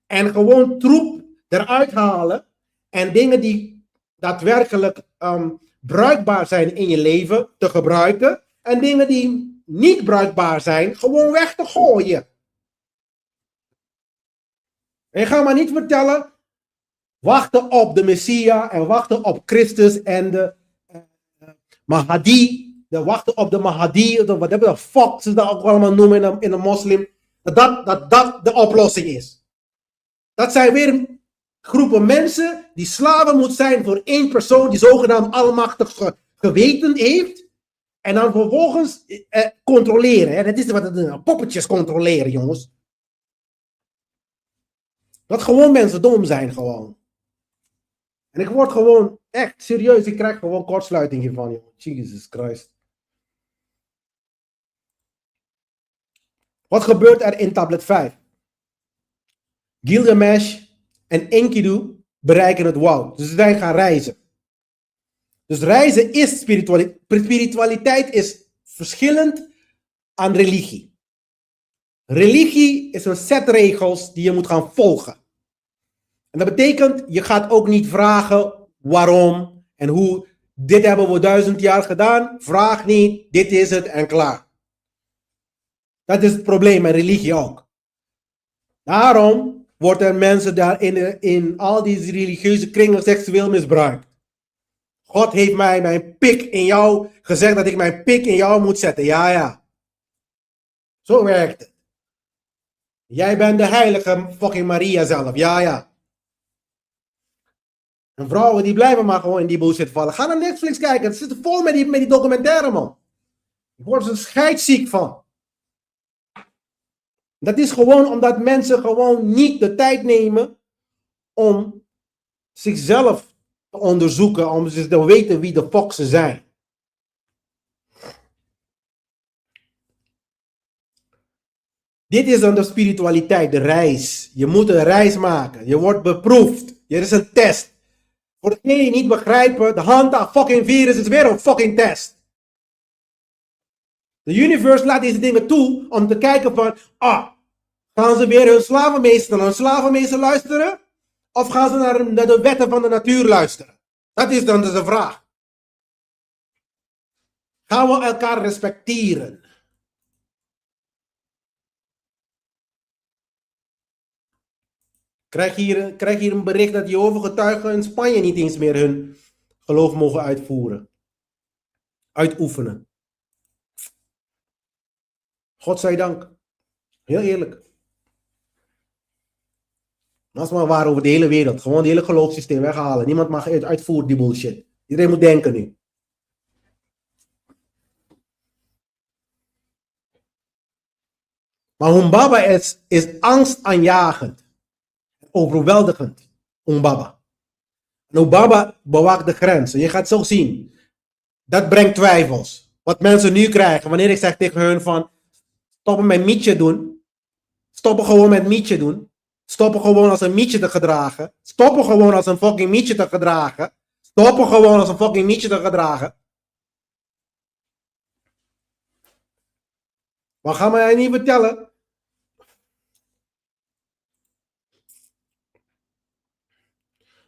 En gewoon troep eruit halen. En dingen die daadwerkelijk bruikbaar zijn in je leven te gebruiken. En dingen die niet bruikbaar zijn, gewoon weg te gooien. En ga maar niet vertellen, wachten op de Messia en wachten op Christus en de Mahdi. Wachten op de Mahdi, wat hebben de fuck ze dat ook allemaal noemen in de moslim. Dat de oplossing is. Dat zijn weer groepen mensen die slaven moeten zijn voor één persoon die zogenaamd almachtig geweten heeft. En dan vervolgens controleren. Hè. Dat is wat het doen. Poppetjes controleren, jongens. Dat gewoon mensen dom zijn, gewoon. En ik word gewoon echt serieus. Ik krijg gewoon kortsluiting hiervan, jongen. Jesus Christ. Wat gebeurt er in tablet 5? Gilgamesh en Enkidu bereiken het woud. Dus zij gaan reizen. Dus reizen is spiritualiteit. Spiritualiteit is verschillend aan religie. Religie is een set regels die je moet gaan volgen. En dat betekent, je gaat ook niet vragen waarom en hoe. Dit hebben we 1000 jaar gedaan. Vraag niet, dit is het en klaar. Dat is het probleem met religie ook. Daarom worden mensen daar in al die religieuze kringen seksueel misbruikt. God heeft mij mijn pik in jou gezegd dat ik mijn pik in jou moet zetten. Ja, ja. Zo werkt het. Jij bent de heilige fucking Maria zelf. Ja, ja. En vrouwen die blijven maar gewoon in die bullshit vallen. Ga naar Netflix kijken. Het zit vol met die documentaire, man. Ik word er scheidsziek van. Dat is gewoon omdat mensen gewoon niet de tijd nemen om zichzelf te onderzoeken, om ze te weten wie de fuck ze zijn. Dit is dan de spiritualiteit, de reis. Je moet een reis maken. Je wordt beproefd. Er is een test. Voor degenen die niet begrijpen, de hand fucking virus is weer een fucking test. De universe laat deze dingen toe om te kijken van, gaan ze weer hun slavenmeester luisteren? Of gaan ze naar de wetten van de natuur luisteren? Dat is dan dus de vraag. Gaan we elkaar respecteren? Krijg hier een bericht dat Jehovah-getuigen in Spanje niet eens meer hun geloof mogen uitoefenen. Godzijdank. Heel eerlijk. Dat is maar waar over de hele wereld. Gewoon het hele geloofssysteem weghalen. Niemand mag uitvoeren die bullshit. Iedereen moet denken nu. Maar Humbaba is angstaanjagend. Overweldigend. Humbaba. En Humbaba bewaakt de grenzen. Je gaat zo zien. Dat brengt twijfels. Wat mensen nu krijgen. Wanneer ik zeg tegen hun van, stoppen met mietje doen. Stoppen gewoon met mietje doen. Stoppen gewoon als een mietje te gedragen. Stoppen gewoon als een fucking mietje te gedragen. Stoppen gewoon als een fucking mietje te gedragen. Maar ga mij niet vertellen.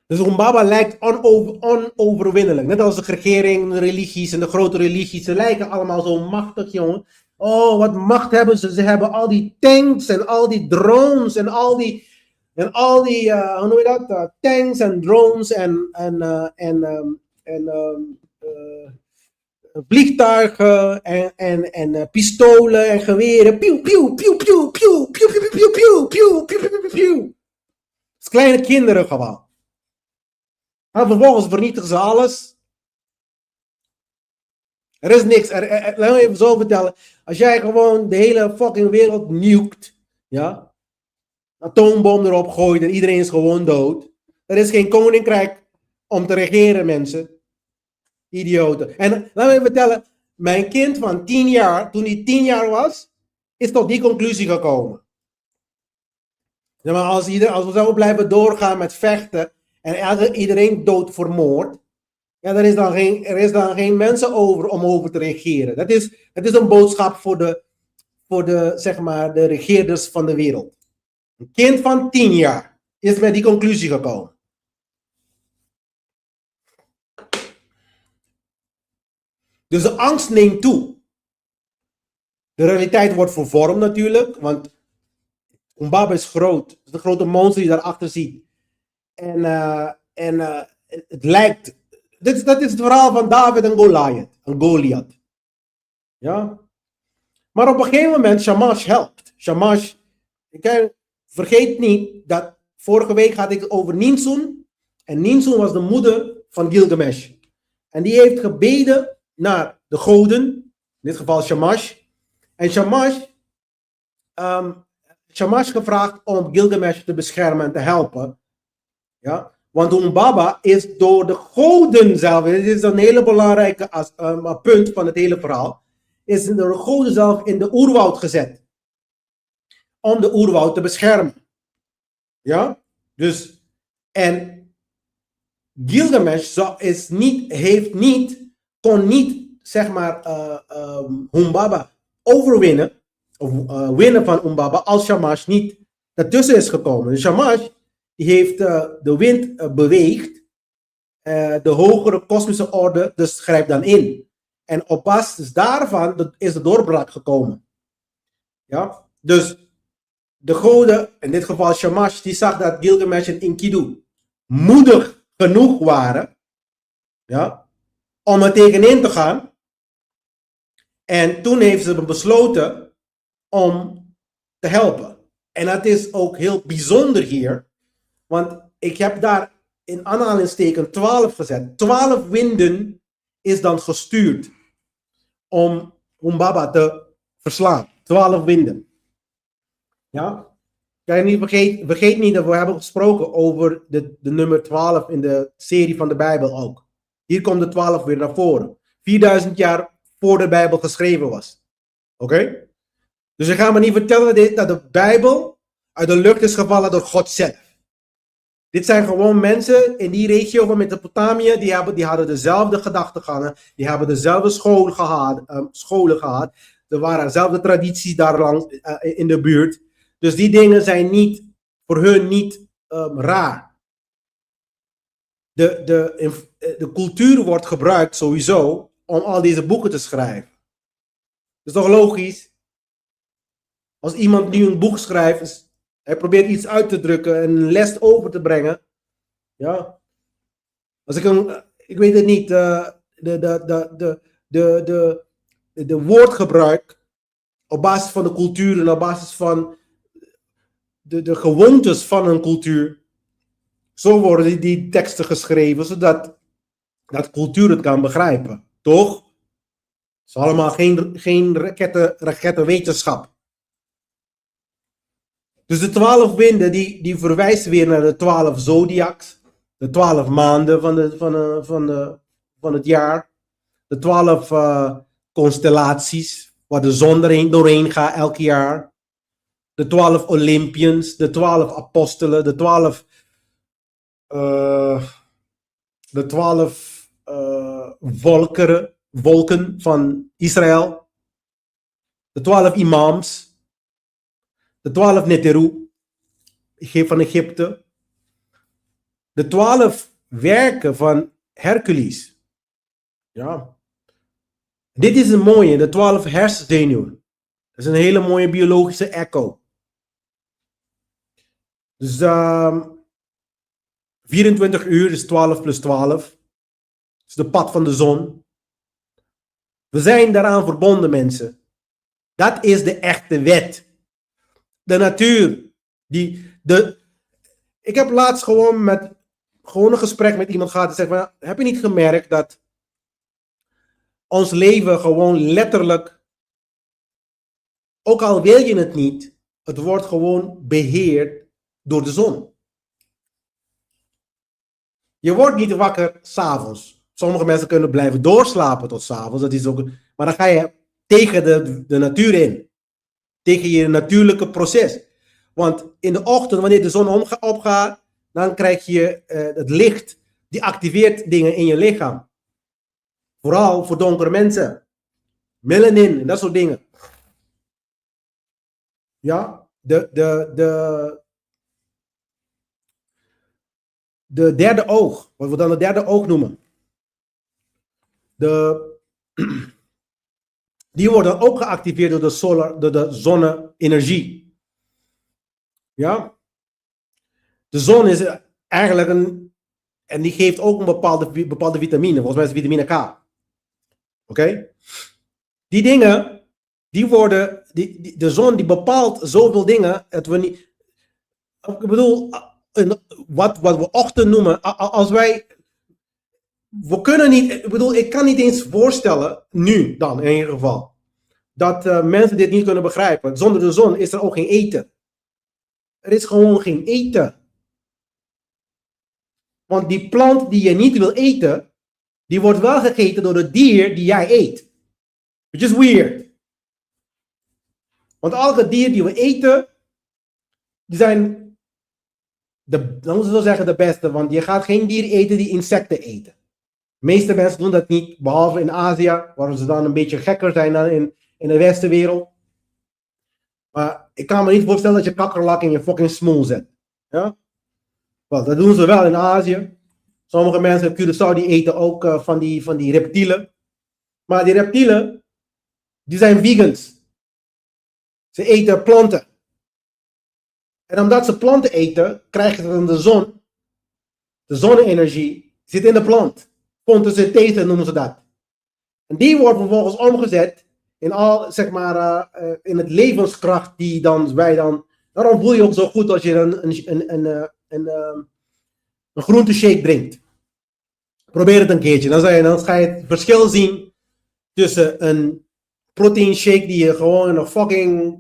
Dus Humbaba lijkt onoverwinnelijk. Net als de regering, de religies en de grote religies. Ze lijken allemaal zo machtig, jongen. Oh, wat macht hebben ze. Ze hebben al die tanks en al die drones en al die hoe noem je dat? Tanks en drones en vliegtuigen en pistolen en geweren. Piu, piu, piu, piu, piu, piu, piu, piu, piu, piu, piu, piu, piu, piu. Het is kleine kinderen gewoon. Maar vervolgens vernietigen ze alles. Er is niks. Laat me even zo vertellen. Als jij gewoon de hele fucking wereld nukt. Ja. Een atoombom erop gooit en iedereen is gewoon dood. Er is geen koninkrijk om te regeren, mensen. Idioten. En laat me even vertellen. Mijn kind van 10 jaar, toen hij 10 jaar was. is tot die conclusie gekomen. Ja, maar als we zo blijven doorgaan met vechten en iedereen dood vermoord, ja, er is dan geen mensen om over te regeren. Dat is een boodschap voor de, zeg maar, de regeerders van de wereld. Een kind van 10 jaar is met die conclusie gekomen. Dus de angst neemt toe. De realiteit wordt vervormd natuurlijk, want Umbaba is groot. Het is de grote monster die je daarachter ziet. En het lijkt... Dat is het verhaal van David en Goliath. Ja? Maar op een gegeven moment, Shamash helpt. Shamash, vergeet niet dat vorige week had ik over Ninsun. En Ninsun was de moeder van Gilgamesh. En die heeft gebeden naar de goden, in dit geval Shamash. En Shamash gevraagd om Gilgamesh te beschermen en te helpen. Ja? Want Umbaba is door de goden zelf, dit is een hele belangrijke punt van het hele verhaal, is door de goden zelf in de oerwoud gezet. Om de oerwoud te beschermen. Ja? Dus, en Gilgamesh kon niet, zeg maar, Umbaba overwinnen, of winnen van Umbaba, als Shamash niet ertussen is gekomen. Dus Shamash, die heeft de wind beweegd, de hogere kosmische orde, dus grijpt dan in. En op basis daarvan is de doorbraak gekomen. Ja? Dus de goden, in dit geval Shamash, die zag dat Gilgamesh en Enkidu moedig genoeg waren, ja, om er tegenin te gaan. En toen heeft ze besloten om te helpen. En dat is ook heel bijzonder hier, want ik heb daar in aanhalingsteken 12 gezet. 12 winden is dan gestuurd om Umbaba te verslaan. 12 winden. Ja? Vergeet niet dat we hebben gesproken over de nummer 12 in de serie van de Bijbel ook. Hier komt de 12 weer naar voren. 4000 jaar voor de Bijbel geschreven was. Oké? Dus je gaat me niet vertellen dat de Bijbel uit de lucht is gevallen door God zelf. Dit zijn gewoon mensen in die regio van Mesopotamië, die hadden dezelfde gedachtegangen, die hebben dezelfde scholen gehad. Er waren dezelfde tradities daar langs in de buurt. Dus die dingen zijn voor hun niet raar. De cultuur wordt gebruikt sowieso om al deze boeken te schrijven. Dat is toch logisch? Als iemand nu een boek schrijft, hij probeert iets uit te drukken en een les over te brengen. Ja. Als ik weet het niet, de woordgebruik op basis van de cultuur en op basis van de gewoontes van een cultuur. Zo worden die teksten geschreven, zodat dat cultuur het kan begrijpen. Toch? Het is allemaal geen rakettenwetenschap. Dus de 12 winden, die verwijzen weer naar de 12 zodiacs. De 12 maanden van het jaar. De 12 constellaties, waar de zon doorheen gaat elk jaar. De 12 Olympiërs, de 12 apostelen, de 12 volken van Israël. De 12 imams. De 12 Neteru van Egypte. De 12 werken van Hercules. Ja. Dit is een mooie, de 12 hersenzenuwen. Dat is een hele mooie biologische echo. Dus 24 uur is 12 plus 12. Dat is de pad van de zon. We zijn daaraan verbonden, mensen. Dat is de echte wet. De natuur. Ik heb laatst gewoon een gesprek met iemand gehad en zeg van, heb je niet gemerkt dat ons leven gewoon letterlijk, ook al wil je het niet, het wordt gewoon beheerd door de zon. Je wordt niet wakker 's avonds. Sommige mensen kunnen blijven doorslapen tot 's avonds. Dat is ook, maar dan ga je tegen de natuur in. Tegen je natuurlijke proces. Want in de ochtend, wanneer de zon opgaat, dan krijg je het licht. Die activeert dingen in je lichaam. Vooral voor donkere mensen. Melanin en dat soort dingen. Ja, de derde oog, wat we dan het derde oog noemen. Die wordt dan ook geactiveerd door de zonne-energie. Ja? De zon is eigenlijk en die geeft ook een bepaalde vitamine. Volgens mij is het vitamine K. Oké? Die dingen, de zon die bepaalt zoveel dingen, dat we niet, ik bedoel, wat we ochtend noemen, als wij, we kunnen niet, ik kan niet eens voorstellen, nu dan in ieder geval, dat mensen dit niet kunnen begrijpen. Zonder de zon is er ook geen eten. Er is gewoon geen eten. Want die plant die je niet wil eten, die wordt wel gegeten door het dier die jij eet. Which is weird. Want elke dier die we eten, die zijn, dan moeten we zo zeggen, de beste. Want je gaat geen dier eten die insecten eten. De meeste mensen doen dat niet, behalve in Azië, waar ze dan een beetje gekker zijn dan in de westenwereld. Maar ik kan me niet voorstellen dat je kakkerlak in je fucking smoel zet. Ja? Wel, dat doen ze wel in Azië. Sommige mensen in Curaçao die eten ook van die reptielen. Maar die reptielen, die zijn vegans. Ze eten planten. En omdat ze planten eten, krijgen ze dan de zon. De zonne-energie zit in de plant. Fotosynthese noemen ze dat. En die wordt vervolgens omgezet in al, zeg maar, in het levenskracht die wij dan. Daarom voel je ook zo goed als je een groenteshake drinkt. Probeer het een keertje. Dan ga je het verschil zien tussen een protein shake die je gewoon in een fucking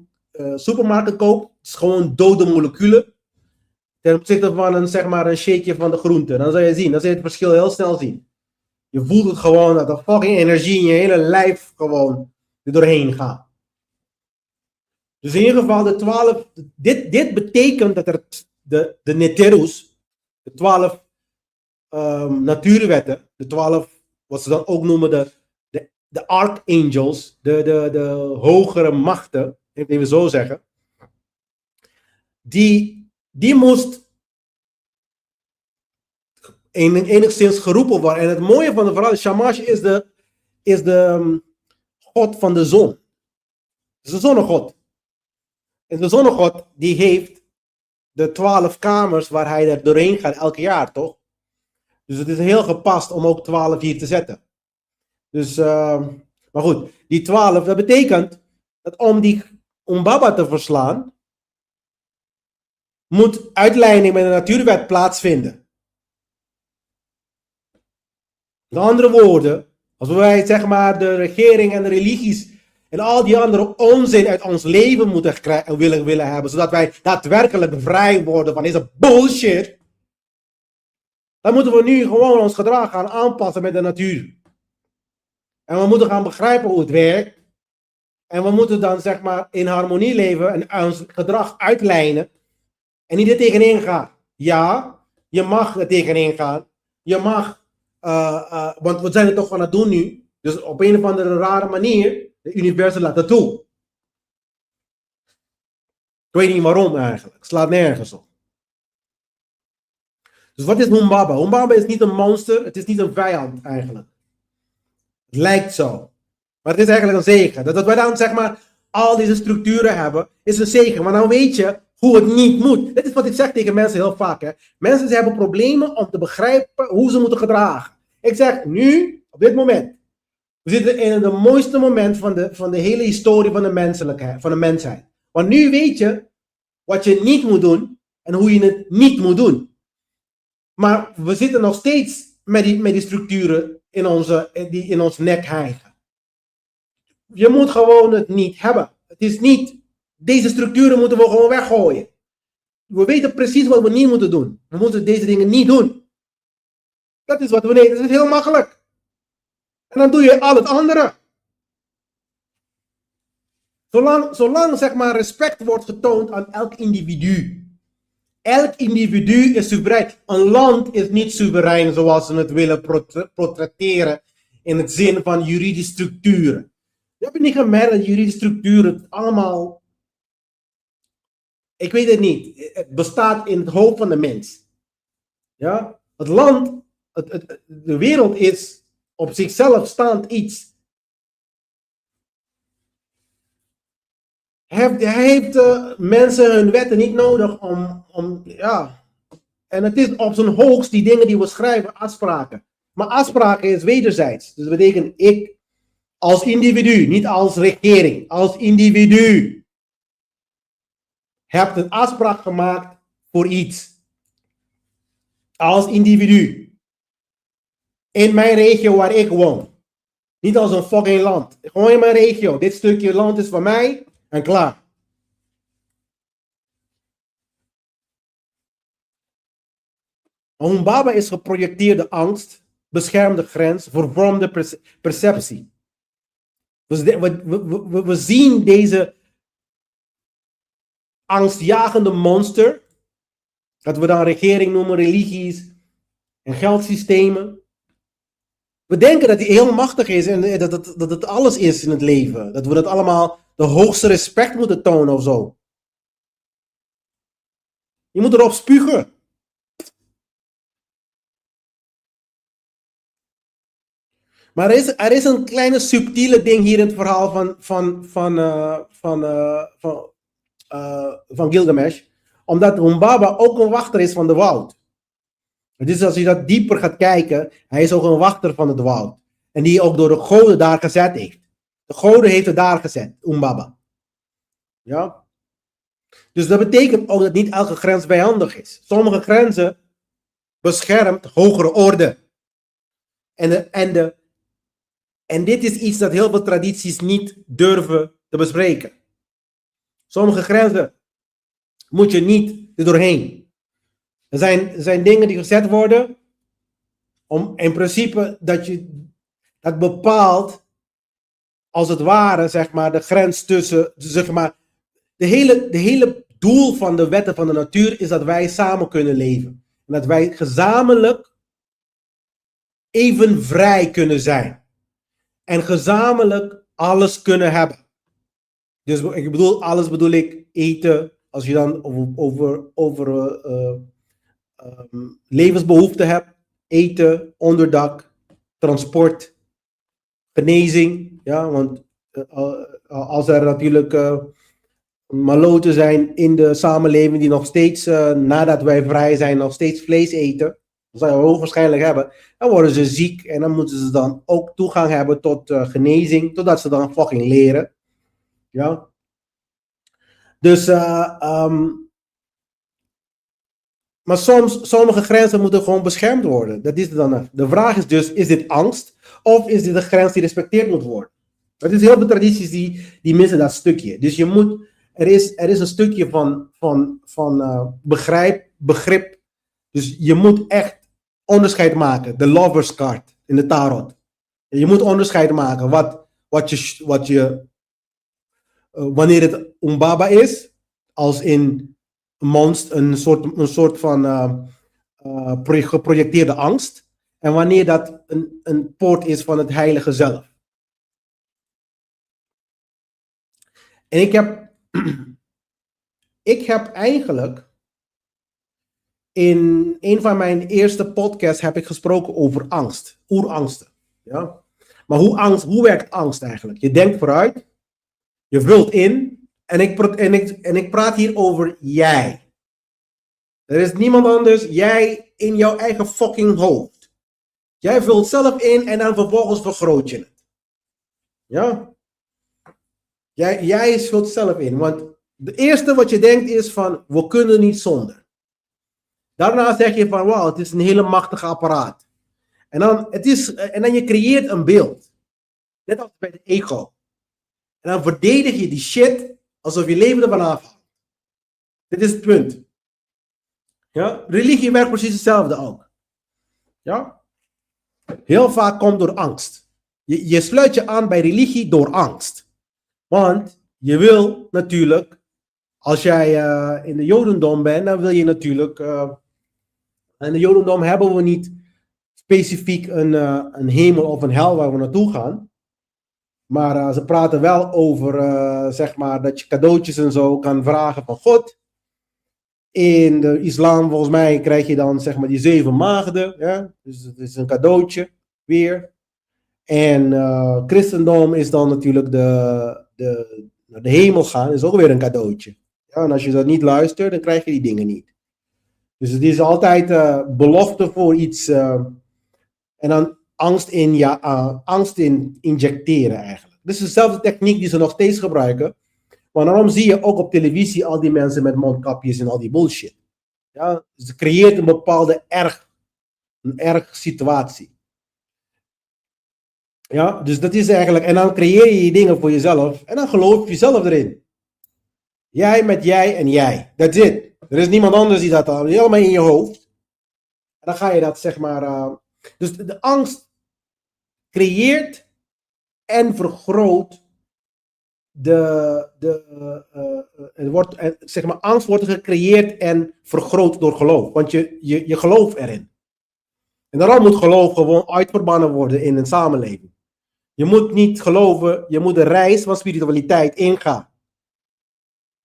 supermarkt koopt. Het is gewoon dode moleculen. Ten opzichte van een shakeje van de groente. Dan zal je zien. Dan zul je het verschil heel snel zien. Je voelt het gewoon dat de fucking energie in je hele lijf gewoon er doorheen gaat. Dus in ieder geval de 12. Dit betekent dat er de Neterus, de 12 natuurwetten, de 12, wat ze dan ook noemen de archangels, de hogere machten, even zo zeggen, die moest enigszins geroepen worden. En het mooie van de verhaal, Shamash is de god van de zon. Het is de zonnegod. En de zonnegod die heeft de 12 kamers waar hij er doorheen gaat elke jaar, toch? Dus het is heel gepast om ook 12 hier te zetten. Dus, maar goed, die 12, dat betekent dat om Baba te verslaan, moet uitleiding met een natuurwet plaatsvinden. Met andere woorden, als wij zeg maar de regering en de religies en al die andere onzin uit ons leven moeten willen hebben, zodat wij daadwerkelijk vrij worden van deze bullshit, dan moeten we nu gewoon ons gedrag gaan aanpassen met de natuur. En we moeten gaan begrijpen hoe het werkt. En we moeten dan zeg maar in harmonie leven en ons gedrag uitlijnen. En niet er tegenin gaan. Ja, je mag er tegenin gaan. Je mag, want we zijn het toch aan het doen nu. Dus op een of andere rare manier, de universum laat het toe. Ik weet niet waarom eigenlijk. Het slaat nergens op. Dus wat is Humbaba? Humbaba is niet een monster. Het is niet een vijand eigenlijk. Het lijkt zo. Maar het is eigenlijk een zegen. Dat wij dan zeg maar al deze structuren hebben, is een zegen. Maar dan weet je hoe het niet moet. Dit is wat ik zeg tegen mensen heel vaak. Hè. Mensen ze hebben problemen om te begrijpen hoe ze moeten gedragen. Ik zeg nu, op dit moment. We zitten in het mooiste moment van de hele historie van de mensheid. Want nu weet je wat je niet moet doen en hoe je het niet moet doen. Maar we zitten nog steeds met die structuren die in ons nek hijgen. Je moet gewoon het niet hebben. Het is niet, deze structuren moeten we gewoon weggooien. We weten precies wat we niet moeten doen. We moeten deze dingen niet doen. Dat is wat we weten. Dat is heel makkelijk. En dan doe je al het andere. Zolang zeg maar, respect wordt getoond aan elk individu. Elk individu is soeverein. Een land is niet soeverein zoals ze het willen portretteren in het zin van juridische structuren. Je hebt niet gemerkt dat juridische structuren allemaal, ik weet het niet, het bestaat in het hoofd van de mens. Ja? Het land, de wereld is op zichzelf staand iets. Hij heeft mensen hun wetten niet nodig om ja. En het is op zijn hoogst die dingen die we schrijven, afspraken. Maar afspraken is wederzijds. Dus dat betekent ik als individu, niet als regering, als individu heb een afspraak gemaakt voor iets. Als individu. In mijn regio waar ik woon. Niet als een fucking land. Gewoon in mijn regio. Dit stukje land is van mij. En klaar. Humbaba is geprojecteerde angst, beschermde grens, vervormde perceptie. Dus we zien deze angstjagende monster, dat we dan regering noemen, religies en geldsystemen. We denken dat hij heel machtig is en dat het alles is in het leven. Dat we dat allemaal de hoogste respect moeten tonen of zo. Je moet erop spugen. Maar er is een kleine subtiele ding hier in het verhaal van Gilgamesh. Omdat Humbaba ook een wachter is van de woud. Dus als je dat dieper gaat kijken, hij is ook een wachter van het woud. En die ook door de goden daar gezet heeft. De goden heeft het daar gezet, Humbaba. Ja? Dus dat betekent ook dat niet elke grens vijandig is. Sommige grenzen beschermt hogere orde. En dit is iets dat heel veel tradities niet durven te bespreken. Sommige grenzen moet je niet er doorheen. Er zijn dingen die gezet worden om in principe dat bepaalt als het ware zeg maar de grens tussen zeg maar de hele doel van de wetten van de natuur is dat wij samen kunnen leven. En dat wij gezamenlijk even vrij kunnen zijn. En gezamenlijk alles kunnen hebben. Dus ik bedoel, alles bedoel ik eten. Als je dan over levensbehoeften hebt. Eten, onderdak, transport, genezing. Ja, want als er natuurlijk maloten zijn in de samenleving die nog steeds, nadat wij vrij zijn, nog steeds vlees eten. Dat zou je hoogwaarschijnlijk hebben. Dan worden ze ziek en dan moeten ze dan ook toegang hebben tot genezing, totdat ze dan fucking leren. Ja. Dus, maar sommige grenzen moeten gewoon beschermd worden. Dat is dan. De vraag is dus, is dit angst of is dit een grens die respecteerd moet worden? Dat is heel veel tradities die missen dat stukje. Dus je moet, er is een stukje van begrip. Dus je moet echt onderscheid maken. De lovers card in de tarot. Je moet onderscheid maken wanneer het Humbaba is, als in een soort van geprojecteerde angst, en wanneer dat een poort is van het heilige zelf. En ik heb eigenlijk in een van mijn eerste podcasts heb ik gesproken over angst, oerangsten. Ja? Maar hoe werkt angst eigenlijk? Je denkt vooruit, je vult in, en ik praat hier over jij. Er is niemand anders, jij in jouw eigen fucking hoofd. Jij vult zelf in en dan vervolgens vergroot je het. Ja? Jij vult zelf in, want het eerste wat je denkt is van, we kunnen niet zonder. Daarna zeg je van, wauw, het is een hele machtige apparaat. En dan je creëert een beeld. Net als bij de ego. En dan verdedig je die shit alsof je leven ervan afhangt. Dit is het punt. Ja? Religie werkt precies hetzelfde ook. Ja? Heel vaak komt door angst. Je sluit je aan bij religie door angst. Want je wil natuurlijk, als jij in de Jodendom bent, dan wil je natuurlijk, in de Jodendom hebben we niet specifiek een hemel of een hel waar we naartoe gaan. Maar ze praten wel over, zeg maar, dat je cadeautjes en zo kan vragen van God. In de islam, volgens mij, krijg je dan, zeg maar, die 7 maagden. Ja? Dus het is een cadeautje, weer. En christendom is dan natuurlijk naar de hemel gaan, is ook weer een cadeautje. Ja, en als je dat niet luistert, dan krijg je die dingen niet. Dus het is altijd belofte voor iets. En dan angst in injecteren eigenlijk. Dus dezelfde techniek die ze nog steeds gebruiken. Maar daarom zie je ook op televisie al die mensen met mondkapjes en al die bullshit. Ja, dus het creëert een bepaalde erg situatie. Ja, dus dat is eigenlijk, en dan creëer je dingen voor jezelf en dan geloof je zelf erin. Jij met jij en jij. That's it. Er is niemand anders die dat al, helemaal in je hoofd. En dan ga je dat, zeg maar, dus de angst creëert en vergroot zeg maar, angst wordt gecreëerd en vergroot door geloof. Want je gelooft erin. En daarom moet geloof gewoon uitverbannen worden in een samenleving. Je moet niet geloven, je moet de reis van spiritualiteit ingaan.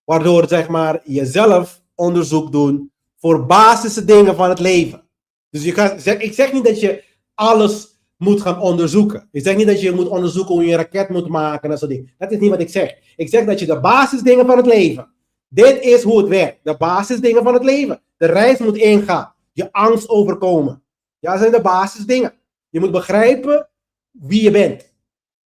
Waardoor, zeg maar, jezelf onderzoek doen voor basisse dingen van het leven. Dus ik zeg niet dat je alles moet gaan onderzoeken. Ik zeg niet dat je moet onderzoeken hoe je een raket moet maken en dat soort dingen. Dat is niet wat ik zeg. Ik zeg dat je de basisdingen van het leven. Dit is hoe het werkt. De basisdingen van het leven. De reis moet ingaan. Je angst overkomen. Ja, dat zijn de basisdingen. Je moet begrijpen wie je bent.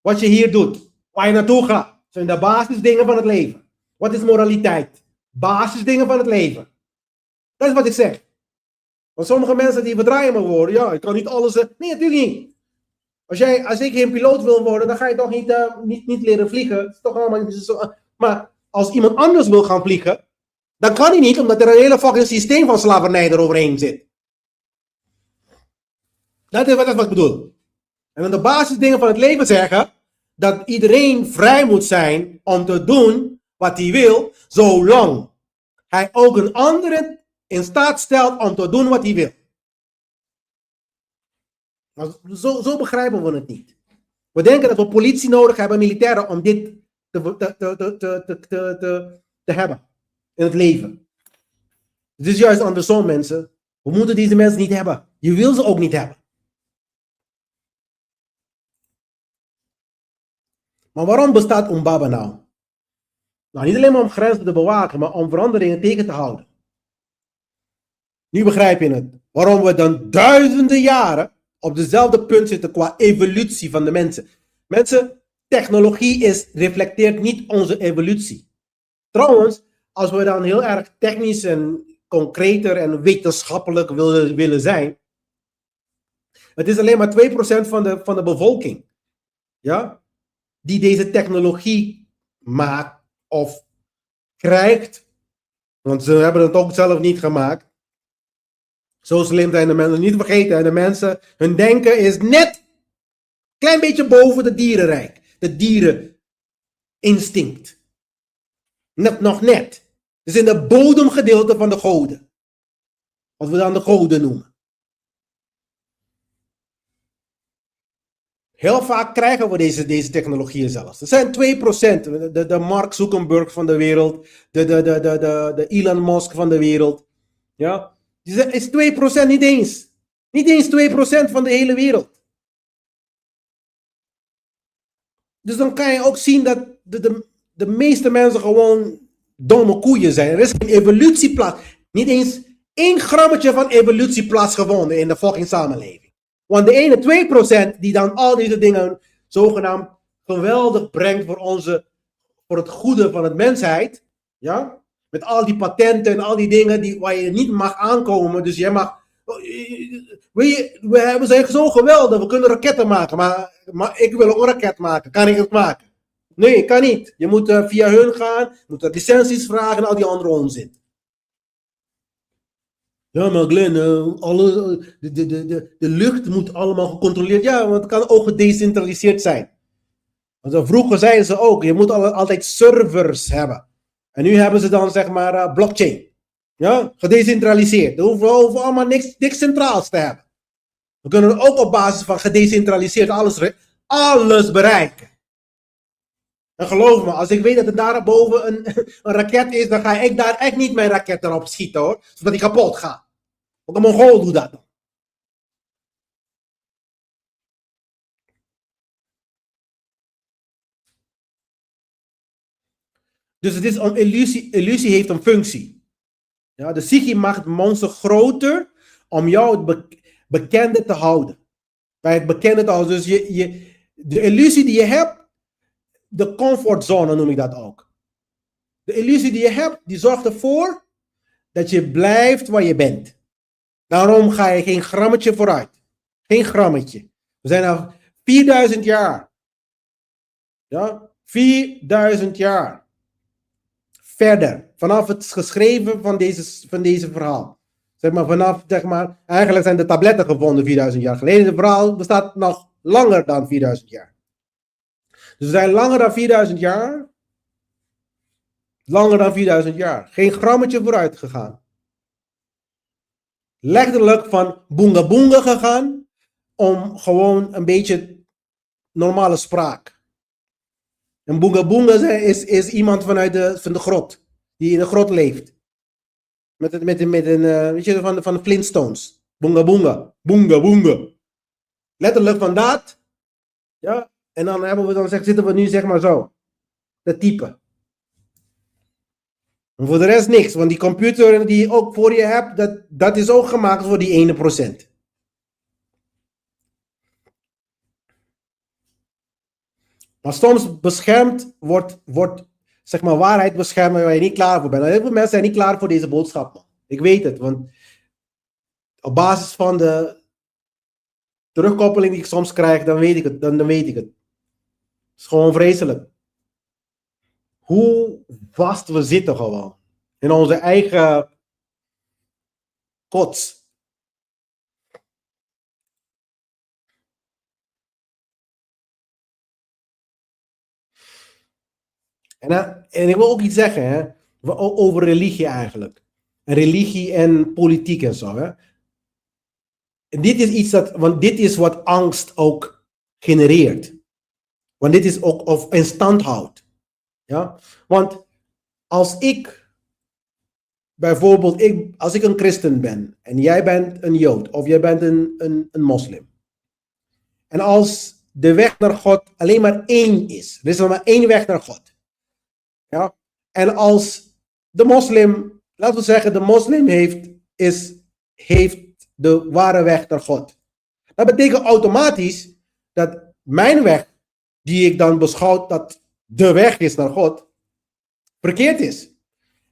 Wat je hier doet. Waar je naartoe gaat. Dat zijn de basisdingen van het leven. Wat is moraliteit? Basisdingen van het leven. Dat is wat ik zeg. Want sommige mensen die verdraaien me woorden. Ja, ik kan niet alles. Nee, natuurlijk niet. Als ik geen piloot wil worden, dan ga je toch niet leren vliegen. Het is toch allemaal niet zo. Maar als iemand anders wil gaan vliegen, dan kan hij niet, omdat er een hele fucking systeem van slavernij eroverheen zit. Dat is wat ik bedoel. En dan de basisdingen van het leven zeggen dat iedereen vrij moet zijn om te doen wat hij wil, zolang hij ook een andere in staat stelt om te doen wat hij wil. Zo begrijpen we het niet. We denken dat we politie nodig hebben, militairen, om dit te hebben in het leven. Het is juist andersom, mensen. We moeten deze mensen niet hebben. Je wil ze ook niet hebben. Maar waarom bestaat Umbaba nou? Nou, niet alleen maar om grenzen te bewaken, maar om veranderingen tegen te houden. Nu begrijp je het. Waarom we dan duizenden jaren op dezelfde punt zitten qua evolutie van de mensen. Mensen, technologie reflecteert niet onze evolutie. Trouwens, als we dan heel erg technisch en concreter en wetenschappelijk willen zijn. Het is alleen maar 2% van de bevolking. Ja, die deze technologie maakt of krijgt. Want ze hebben het ook zelf niet gemaakt. Zo slim zijn de mensen, niet vergeten. De mensen, hun denken is net een klein beetje boven het dierenrijk. De diereninstinct. Nog net. Dus in de bodemgedeelte van de goden. Wat we dan de goden noemen. Heel vaak krijgen we deze technologieën zelfs. Er zijn 2%. De Mark Zuckerberg van de wereld. De Elon Musk van de wereld. Ja. Het is 2% niet eens. Niet eens 2% van de hele wereld. Dus dan kan je ook zien dat de meeste mensen gewoon domme koeien zijn. Er is geen evolutie plaats. Niet eens 1 grammetje van evolutie plaatsgevonden in de fucking samenleving. Want de ene 2% die dan al deze dingen zogenaamd geweldig brengt voor het goede van de mensheid. Ja? Met al die patenten en al die dingen waar je niet mag aankomen. Dus jij mag. We zijn zo geweldig, we kunnen raketten maken. Maar ik wil ook een raket maken. Kan ik het maken? Nee, kan niet. Je moet via hun gaan, je moet licenties vragen en al die andere onzin. Ja, maar Glenn, de lucht moet allemaal gecontroleerd. Ja, want het kan ook gedecentraliseerd zijn. Want vroeger zeiden ze ook, je moet altijd servers hebben. En nu hebben ze dan zeg maar blockchain. Ja, gedecentraliseerd. We hoeven allemaal niks centraals te hebben. We kunnen ook op basis van gedecentraliseerd alles bereiken. En geloof me, als ik weet dat er daarboven een raket is, dan ga ik daar echt niet mijn raket erop schieten hoor. Zodat die kapot gaat. Want een Mongool doet dat dan. Dus het is een illusie. Illusie heeft een functie. Ja, de psyche maakt het monster groter om jou het bekende te houden. Bij het bekende te houden. Dus de illusie die je hebt, de comfortzone noem ik dat ook. De illusie die je hebt, die zorgt ervoor dat je blijft waar je bent. Daarom ga je geen grammetje vooruit. Geen grammetje. We zijn al 4000 jaar. Ja, 4000 jaar. Verder. Vanaf het geschreven van deze verhaal. Zeg maar vanaf, zeg maar, eigenlijk zijn de tabletten gevonden 4000 jaar geleden. Het verhaal bestaat nog langer dan 4000 jaar. Dus we zijn langer dan 4000 jaar. Langer dan 4000 jaar. Geen grammetje vooruit gegaan. Letterlijk van boonga boonga gegaan. Om gewoon een beetje normale spraak. Een boonga boonga is iemand van de grot. Die in de grot leeft. Met een weet je, van de Flintstones. Boonga boonga. Boonga boonga. Letterlijk van dat. Ja. En dan zitten we nu zeg maar zo. Te typen. En voor de rest niks. Want die computer die je ook voor je hebt. Dat is ook gemaakt voor die 1%. Maar soms beschermd wordt zeg maar waarheid beschermd waar je niet klaar voor bent. Heel veel mensen zijn niet klaar voor deze boodschap. Man. Ik weet het. Want op basis van de terugkoppeling die ik soms krijg, dan weet ik het. Dan weet ik het. Het is gewoon vreselijk. Hoe vast we zitten gewoon. In onze eigen kots. En ik wil ook iets zeggen hè, over religie eigenlijk. En religie en politiek en zo. Hè. En dit is iets want dit is wat angst ook genereert. Want dit is ook of in stand houdt. Ja? Want als ik bijvoorbeeld, als ik een christen ben en jij bent een jood of jij bent een moslim. En als de weg naar God alleen maar één is. Er is maar één weg naar God. Ja? En als de moslim, laten we zeggen, de moslim heeft de ware weg naar God. Dat betekent automatisch dat mijn weg, die ik dan beschouw dat de weg is naar God, verkeerd is.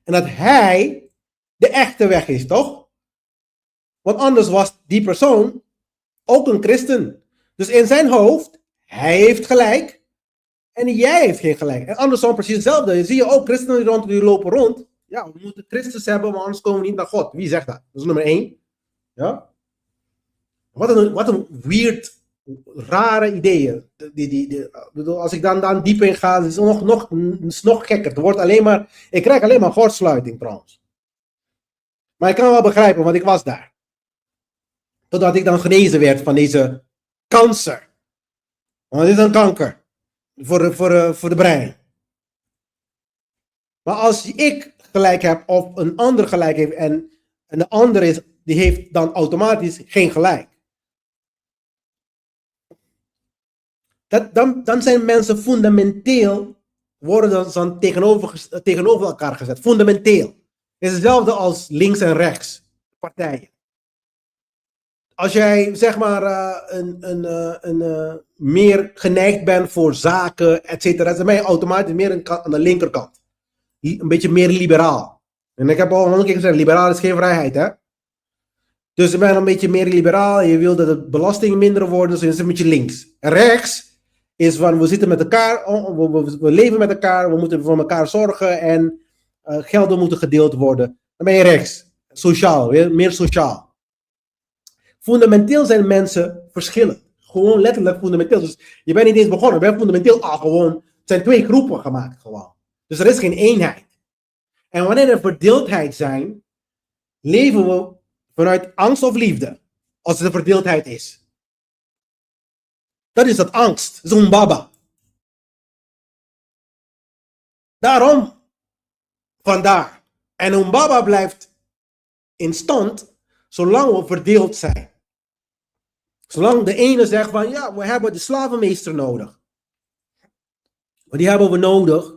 En dat hij de echte weg is, toch? Want anders was die persoon ook een christen. Dus in zijn hoofd, hij heeft gelijk en jij heeft geen gelijk. En andersom precies hetzelfde. Je zie je ook christenen die lopen rond. Ja, we moeten Christus hebben, maar anders komen we niet naar God. Wie zegt dat? Dat is nummer 1. Ja? Wat een weird, rare ideeën. Als ik dan diep in ga, is het nog gekker. Ik krijg alleen maar kortsluiting trouwens. Maar ik kan wel begrijpen, want ik was daar. Totdat ik dan genezen werd van deze kanker. Want het is een kanker. Voor de brein. Maar als ik gelijk heb of een ander gelijk heeft en de ander die heeft dan automatisch geen gelijk. Dan zijn mensen fundamenteel, worden dan tegenover elkaar gezet. Fundamenteel. Het is hetzelfde als links en rechts partijen. Als jij zeg maar meer geneigd bent voor zaken, et cetera, dan ben je automatisch meer aan de linkerkant. Een beetje meer liberaal. En ik heb al een keer gezegd, liberaal is geen vrijheid, hè. Dus je bent een beetje meer liberaal, je wil dat de belastingen minder worden, dus je zit een beetje links. En rechts is van, we zitten met elkaar, we leven met elkaar, we moeten voor elkaar zorgen en gelden moeten gedeeld worden. Dan ben je rechts. Sociaal, meer sociaal. Fundamenteel zijn mensen verschillend. Gewoon letterlijk fundamenteel. Dus je bent niet eens begonnen. Je bent fundamenteel al gewoon. Het zijn 2 groepen gemaakt gewoon. Dus er is geen eenheid. En wanneer er verdeeldheid zijn, leven we vanuit angst of liefde. Als er verdeeldheid is. Dat is dat angst. Zo'n baba. Daarom. Vandaar. En een baba blijft in stand zolang we verdeeld zijn. Zolang de ene zegt van ja, we hebben de slavenmeester nodig. Maar die hebben we nodig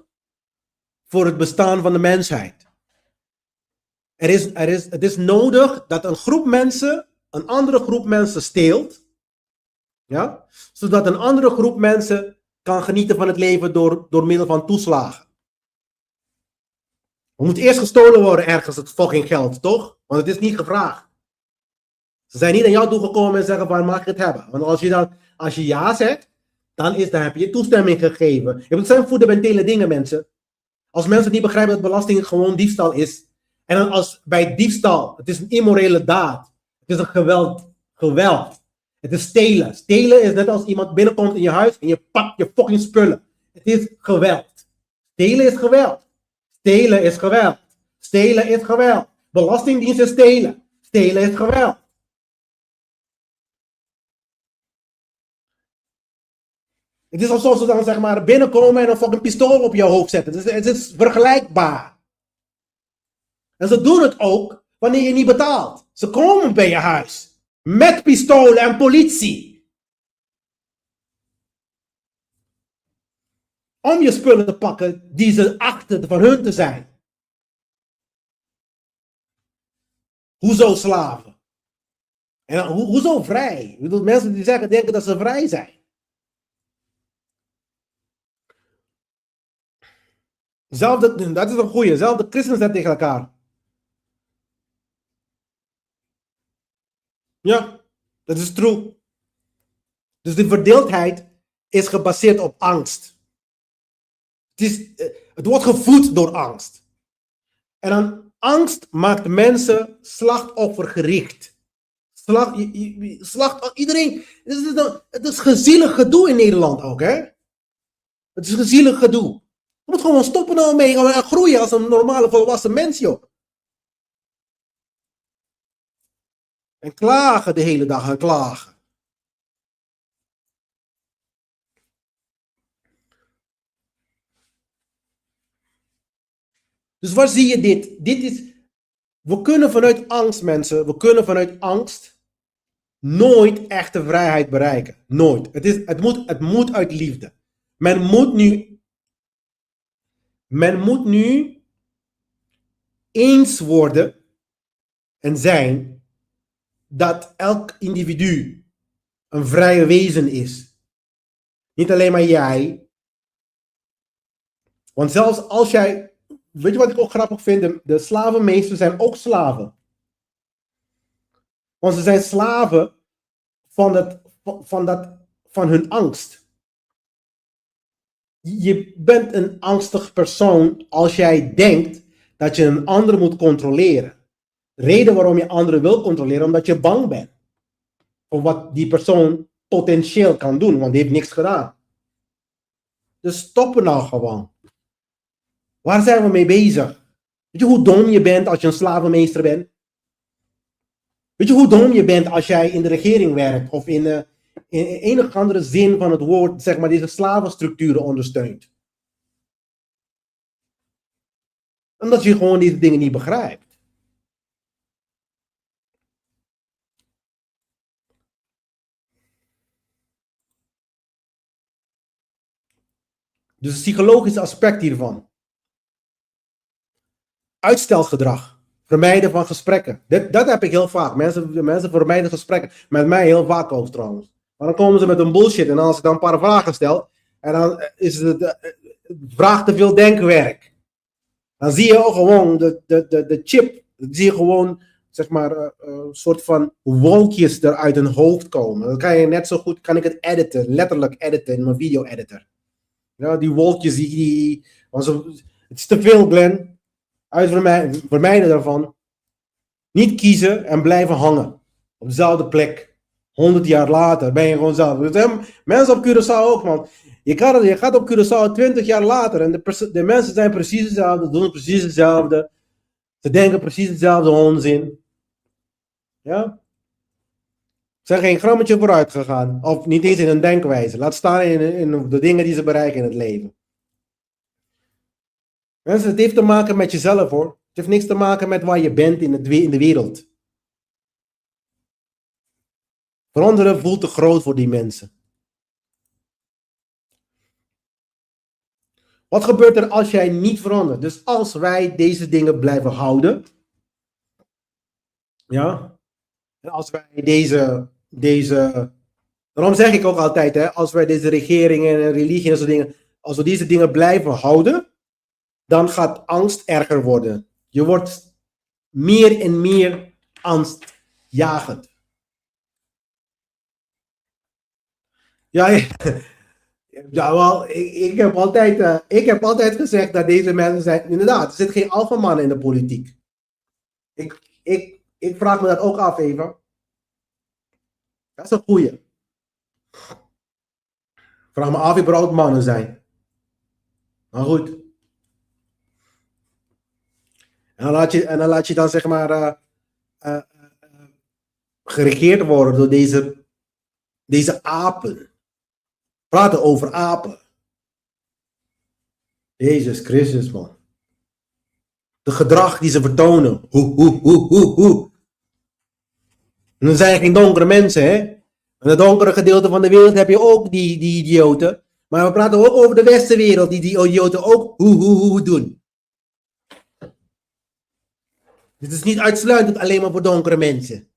voor het bestaan van de mensheid. Het is nodig dat een groep mensen een andere groep mensen steelt. Ja? Zodat een andere groep mensen kan genieten van het leven door middel van toeslagen. Er moet eerst gestolen worden ergens het fucking geld, toch? Want het is niet gevraagd. Ze zijn niet naar jou toegekomen en zeggen van mag ik het hebben? Want als je ja zegt, dan heb je toestemming gegeven. Het zijn fundamentele dingen, mensen. Als mensen niet begrijpen dat belasting gewoon diefstal is. En dan als bij diefstal, het is een immorele daad. Het is een geweld. Het is stelen. Stelen is net als iemand binnenkomt in je huis en je pakt je fucking spullen. Het is geweld. Stelen is geweld. Stelen is geweld. Stelen is geweld. Belastingdienst is stelen. Stelen is geweld. Het is alsof ze dan zeg maar binnenkomen en een fucking pistool op je hoofd zetten. Dus het is vergelijkbaar. En ze doen het ook wanneer je niet betaalt. Ze komen bij je huis. Met pistolen en politie. Om je spullen te pakken die ze achten van hun te zijn. Hoezo slaven? En hoezo vrij? Ik bedoel, mensen die denken dat ze vrij zijn. Dat is een goeie. Zelfs de christenen zeggen tegen elkaar. Ja, dat is true. Dus de verdeeldheid is gebaseerd op angst. Het wordt gevoed door angst. En dan angst maakt mensen slachtoffergericht. Iedereen. Het is gezielig gedoe in Nederland ook, hè? Het is gezielig gedoe. Je moet gewoon stoppen nou mee en groeien als een normale volwassen mens, joh. En klagen de hele dag en klagen. Dus waar zie je dit? We kunnen vanuit angst, mensen, vanuit angst nooit echte vrijheid bereiken. Nooit. Het moet uit liefde. Men moet nu eens worden en zijn dat elk individu een vrije wezen is. Niet alleen maar jij. Want zelfs als jij... Weet je wat ik ook grappig vind? De slavenmeesters zijn ook slaven. Want ze zijn slaven van hun angst. Je bent een angstig persoon als jij denkt dat je een ander moet controleren. De reden waarom je anderen wil controleren, omdat je bang bent. Voor wat die persoon potentieel kan doen, want die heeft niks gedaan. Dus stoppen nou gewoon. Waar zijn we mee bezig? Weet je hoe dom je bent als je een slavenmeester bent? Weet je hoe dom je bent als jij in de regering werkt of in enige andere zin van het woord, zeg maar, deze slavenstructuren ondersteunt? Omdat je gewoon deze dingen niet begrijpt. Dus het psychologische aspect hiervan. Uitstelgedrag. Vermijden van gesprekken. Dat heb ik heel vaak. Mensen vermijden gesprekken. Met mij heel vaak ook trouwens. Maar dan komen ze met een bullshit. En als ik dan een paar vragen stel. En dan is het vraag te veel denkwerk. Dan zie je ook gewoon de chip. Dan zie je gewoon, zeg maar, een soort van wolkjes er uit een hoofd komen. Dan kan je net zo goed, kan ik het editen. Letterlijk editen in mijn video editor. Ja, die wolkjes, het is te veel, Glenn. Vermijden daarvan. Niet kiezen en blijven hangen. Op dezelfde plek. 100 jaar later ben je gewoon zelf. Dus, mensen op Curaçao ook, man. Je gaat op Curaçao 20 jaar later en de mensen zijn precies hetzelfde, doen precies hetzelfde. Ze denken precies hetzelfde onzin. Ja? Ze zijn geen grammetje vooruit gegaan. Of niet eens in hun denkwijze. Laat staan in de dingen die ze bereiken in het leven. Mensen, het heeft te maken met jezelf, hoor. Het heeft niks te maken met waar je bent in de wereld. Veranderen voelt te groot voor die mensen. Wat gebeurt er als jij niet verandert? Dus als wij deze dingen blijven houden. Ja. En als wij deze. Daarom zeg ik ook altijd, hè, als wij deze regeringen en religie en zo dingen. Als we deze dingen blijven houden. Dan gaat angst erger worden. Je wordt meer en meer angstjagend. Ja, ja wel, ik heb altijd gezegd dat deze mensen zijn. Inderdaad, er zit geen alfaman in de politiek. Ik vraag me dat ook af even. Dat is een goeie. Vraag me af wie überhaupt mannen zijn. Maar goed. En dan laat je dan zeg maar geregeerd worden door deze apen. Praten over apen. Jezus Christus, man. De gedrag die ze vertonen. En dan zijn er geen donkere mensen, hè. In het donkere gedeelte van de wereld heb je ook die idioten. Maar we praten ook over de westenwereld, die idioten ook doen. Dit is niet uitsluitend alleen maar voor donkere mensen.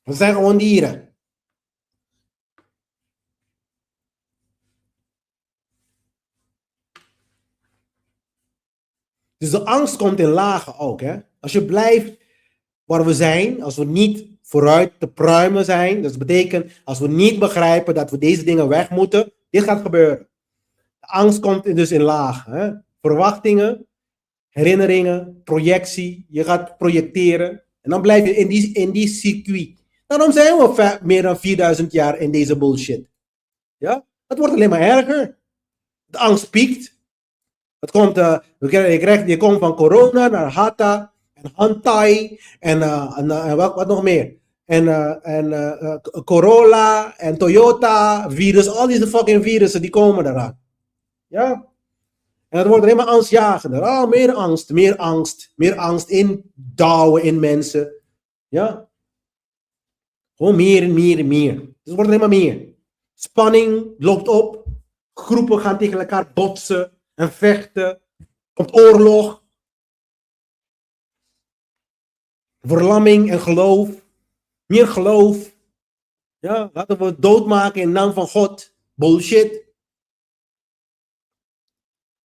We zijn gewoon dieren. Dus de angst komt in lagen ook, hè. Als je blijft waar we zijn, als we niet vooruit te pruimen zijn, dat betekent als we niet begrijpen dat we deze dingen weg moeten, dit gaat gebeuren. De angst komt dus in lagen, hè. Verwachtingen, herinneringen, projectie, je gaat projecteren en dan blijf je in die circuit. Daarom zijn we meer dan 4000 jaar in deze bullshit. Ja? Het wordt alleen maar erger. De angst piekt. Het komt, je komt van corona naar Hatta en Hantai en wat nog meer. En Corolla en Toyota, virus, al deze fucking virussen die komen eraan. Ja? En het wordt alleen maar angstjagender. Oh, meer angst indouwen in mensen. Ja? Gewoon meer en meer en meer. Dus het wordt alleen maar meer. Spanning loopt op. Groepen gaan tegen elkaar botsen en vechten. Komt oorlog. Verlamming en geloof. Meer geloof. Ja, laten we het doodmaken in naam van God. Bullshit.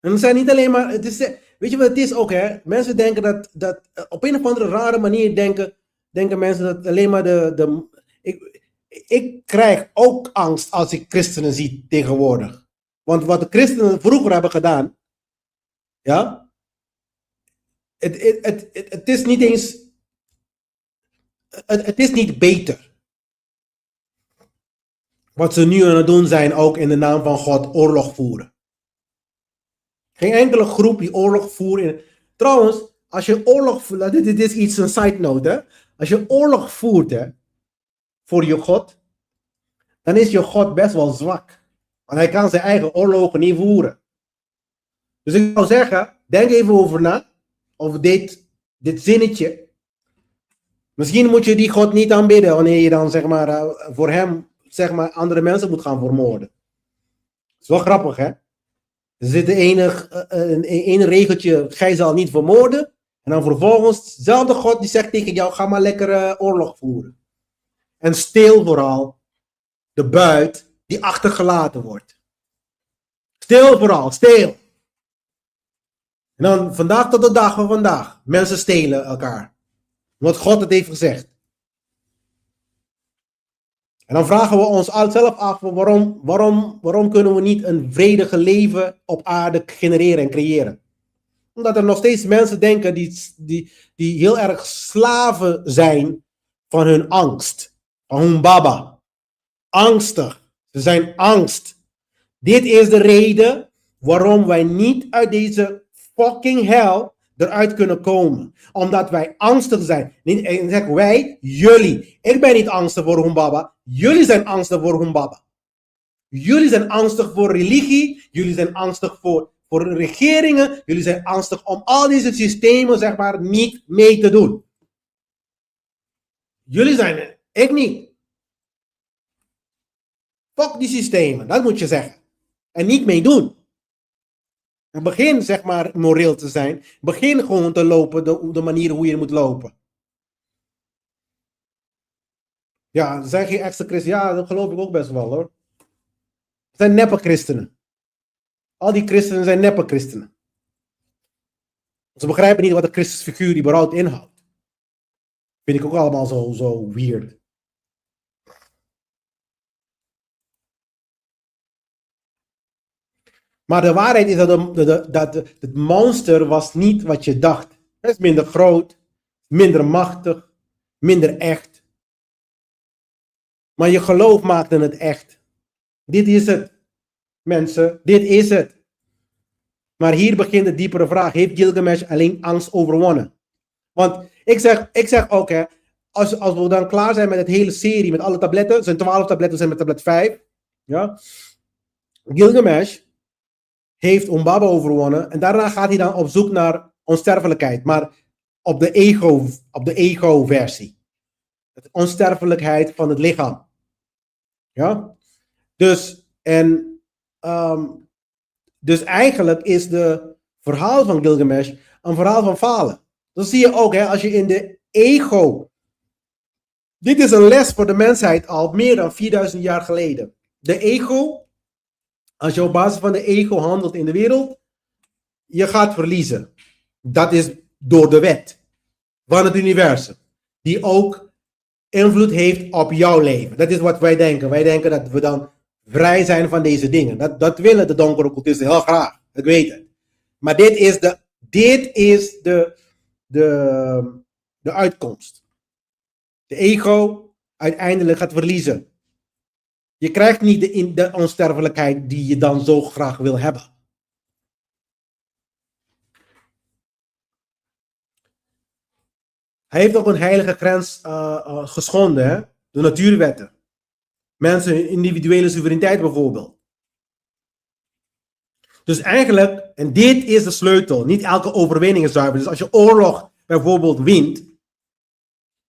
En het zijn niet alleen maar. Weet je wat het is ook, hè? Mensen denken dat op een of andere rare manier denken mensen dat alleen maar ik krijg ook angst als ik christenen zie tegenwoordig. Want wat de christenen vroeger hebben gedaan, ja, het is niet eens, het is niet beter. Wat ze nu aan het doen zijn, ook in de naam van God, oorlog voeren. Geen enkele groep die oorlog voert. Trouwens, als je oorlog voert, dit is iets, een side note, hè. Als je oorlog voert, hè, voor je God, dan is je God best wel zwak. Want hij kan zijn eigen oorlogen niet voeren. Dus ik zou zeggen, denk even over na, over dit zinnetje. Misschien moet je die God niet aanbidden, wanneer je dan, zeg maar, voor hem, zeg maar, andere mensen moet gaan vermoorden. Dat is wel grappig, hè? Er zit een regeltje, gij zal niet vermoorden. En dan vervolgens, dezelfde God die zegt tegen jou, ga maar lekker oorlog voeren. En steel vooral de buit die achtergelaten wordt. Steel vooral, steel. En dan vandaag tot de dag van vandaag, mensen stelen elkaar. Omdat God het heeft gezegd. En dan vragen we ons zelf af, waarom kunnen we niet een vredige leven op aarde genereren en creëren? Omdat er nog steeds mensen denken die heel erg slaven zijn van hun angst. Van hun baba. Angstig. Ze zijn angst. Dit is de reden waarom wij niet uit deze fucking hell eruit kunnen komen. Omdat wij angstig zijn. En zeg wij, jullie. Ik ben niet angstig voor hun baba. Jullie zijn angstig voor hun baba. Jullie zijn angstig voor religie. Jullie zijn angstig voor regeringen. Jullie zijn angstig om al deze systemen, zeg maar, niet mee te doen. Jullie zijn, ik niet. Fuck die systemen, dat moet je zeggen. En niet meedoen. En begin, zeg maar, moreel te zijn. Begin gewoon te lopen de manier hoe je moet lopen. Ja, er zijn geen extra christenen. Ja, dat geloof ik ook best wel, hoor. Het zijn neppe christenen. Al die christenen zijn neppe christenen. Ze begrijpen niet wat de christelijke figuur überhaupt inhoudt. Vind ik ook allemaal zo weird. Maar de waarheid is dat het monster was niet wat je dacht. Het is minder groot, minder machtig, minder echt. Maar je geloof maakte het echt. Dit is het. Mensen, dit is het. Maar hier begint de diepere vraag. Heeft Gilgamesh alleen angst overwonnen? Want ik zeg ook, hè, als we dan klaar zijn met het hele serie, met alle tabletten, zijn 12 tabletten, zijn met tablet 5. Ja? Gilgamesh heeft Umbaba overwonnen en daarna gaat hij dan op zoek naar onsterfelijkheid, maar op de ego-versie. De onsterfelijkheid van het lichaam. Ja? Dus eigenlijk is de verhaal van Gilgamesh een verhaal van falen. Dat zie je ook, hè, als je in de ego. Dit is een les voor de mensheid al meer dan 4000 jaar geleden. De ego, als je op basis van de ego handelt in de wereld, je gaat verliezen. Dat is door de wet van het universum, die ook invloed heeft op jouw leven. Dat is wat wij denken. Wij denken dat we dan vrij zijn van deze dingen. Dat willen de donkere occultisten heel graag. Ik weet het. Maar dit is de uitkomst. De ego uiteindelijk gaat verliezen. Je krijgt niet de onsterfelijkheid die je dan zo graag wil hebben. Hij heeft ook een heilige grens geschonden, hè? De natuurwetten. Mensen, individuele soevereiniteit bijvoorbeeld. Dus eigenlijk, en dit is de sleutel, niet elke overwinning is zuiver. Dus als je oorlog bijvoorbeeld wint,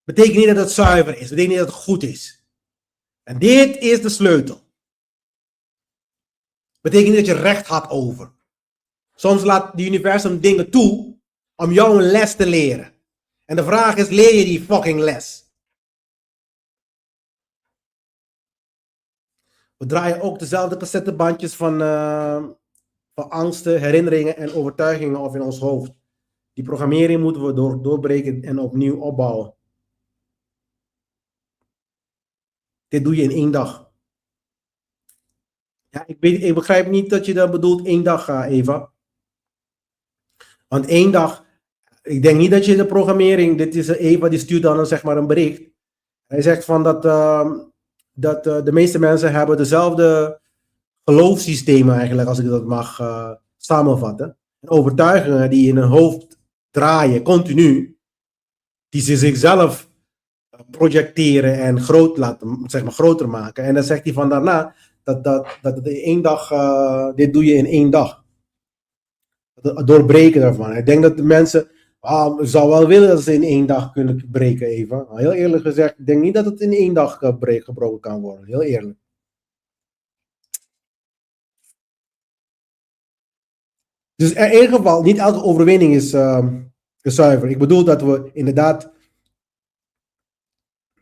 betekent niet dat het zuiver is, betekent niet dat het goed is. En dit is de sleutel. Betekent niet dat je recht had over. Soms laat het universum dingen toe om jou een les te leren. En de vraag is, leer je die fucking les? We draaien ook dezelfde cassettebandjes van angsten, herinneringen en overtuigingen op in ons hoofd. Die programmering moeten we doorbreken en opnieuw opbouwen. Dit doe je in 1 dag. Ja, ik begrijp niet dat je dat bedoelt 1 dag, Eva. Want 1 dag, ik denk niet dat je de programmering, dit is Eva, die stuurt dan zeg maar een bericht. Hij zegt van dat de meeste mensen hebben dezelfde geloofssystemen eigenlijk, als ik dat mag samenvatten. Overtuigingen die in hun hoofd draaien, continu, die ze zichzelf projecteren en groter maken. En dan zegt hij van daarna dat het in 1 dag, dit doe je in 1 dag. Het doorbreken daarvan. Ik denk dat de mensen, ik zou wel willen dat ze in 1 dag kunnen breken, Eva. Heel eerlijk gezegd, ik denk niet dat het in 1 dag gebroken kan worden. Heel eerlijk. Dus in ieder geval, niet elke overwinning is zuiver. Ik bedoel dat we inderdaad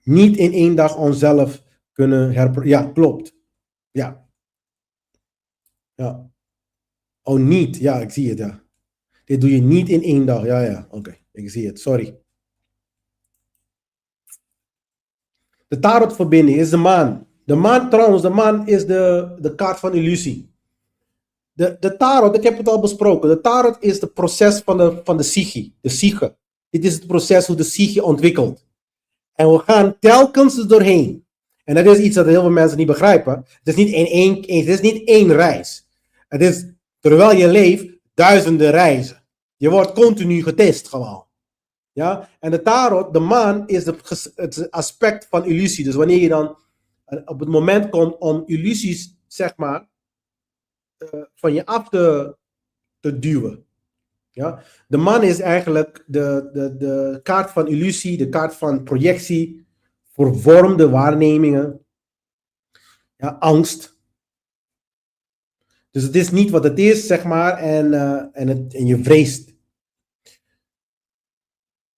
niet in 1 dag onszelf kunnen Ja, klopt. Ja. Ja. Oh, niet. Ja, ik zie het, ja. Dit doe je niet in 1 dag. Ja. Oké, ik zie het. Sorry. De tarotverbinding is de maan. De maan trouwens, de maan is de kaart van illusie. De tarot, ik heb het al besproken. De tarot is het proces van de psyche. De psyche. Dit is het proces hoe de psyche ontwikkelt. En we gaan telkens er doorheen. En dat is iets dat heel veel mensen niet begrijpen. Het is niet één reis. Het is, terwijl je leeft, duizenden reizen. Je wordt continu getest gewoon. Ja? En de tarot, de maan, is het aspect van illusie. Dus wanneer je dan op het moment komt om illusies, zeg maar, van je af te duwen. Ja? De maan is eigenlijk de kaart van illusie, de kaart van projectie, vervormde waarnemingen, ja, angst. Dus het is niet wat het is, zeg maar, en je vreest.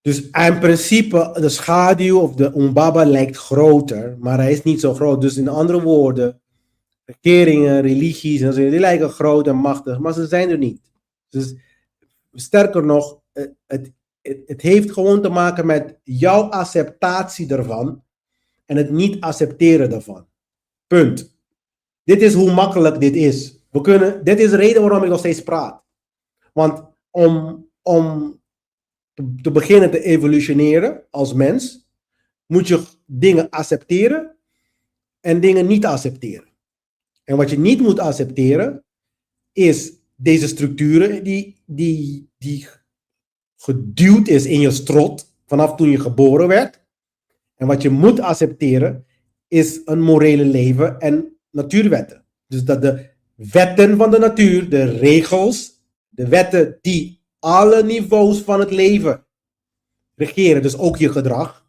Dus in principe, de schaduw of de umbaba lijkt groter, maar hij is niet zo groot. Dus in andere woorden, regeringen, religies, en zo, die lijken groot en machtig, maar ze zijn er niet. Dus sterker nog, het heeft gewoon te maken met jouw acceptatie ervan en het niet accepteren daarvan. Punt. Dit is hoe makkelijk dit is. Dit is de reden waarom ik nog steeds praat. Want om te beginnen te evolutioneren als mens, moet je dingen accepteren en dingen niet accepteren. En wat je niet moet accepteren, is deze structuren die geduwd is in je strot vanaf toen je geboren werd. En wat je moet accepteren, is een morele leven en natuurwetten. Dus dat de wetten van de natuur, de regels, de wetten die alle niveaus van het leven regeren, dus ook je gedrag.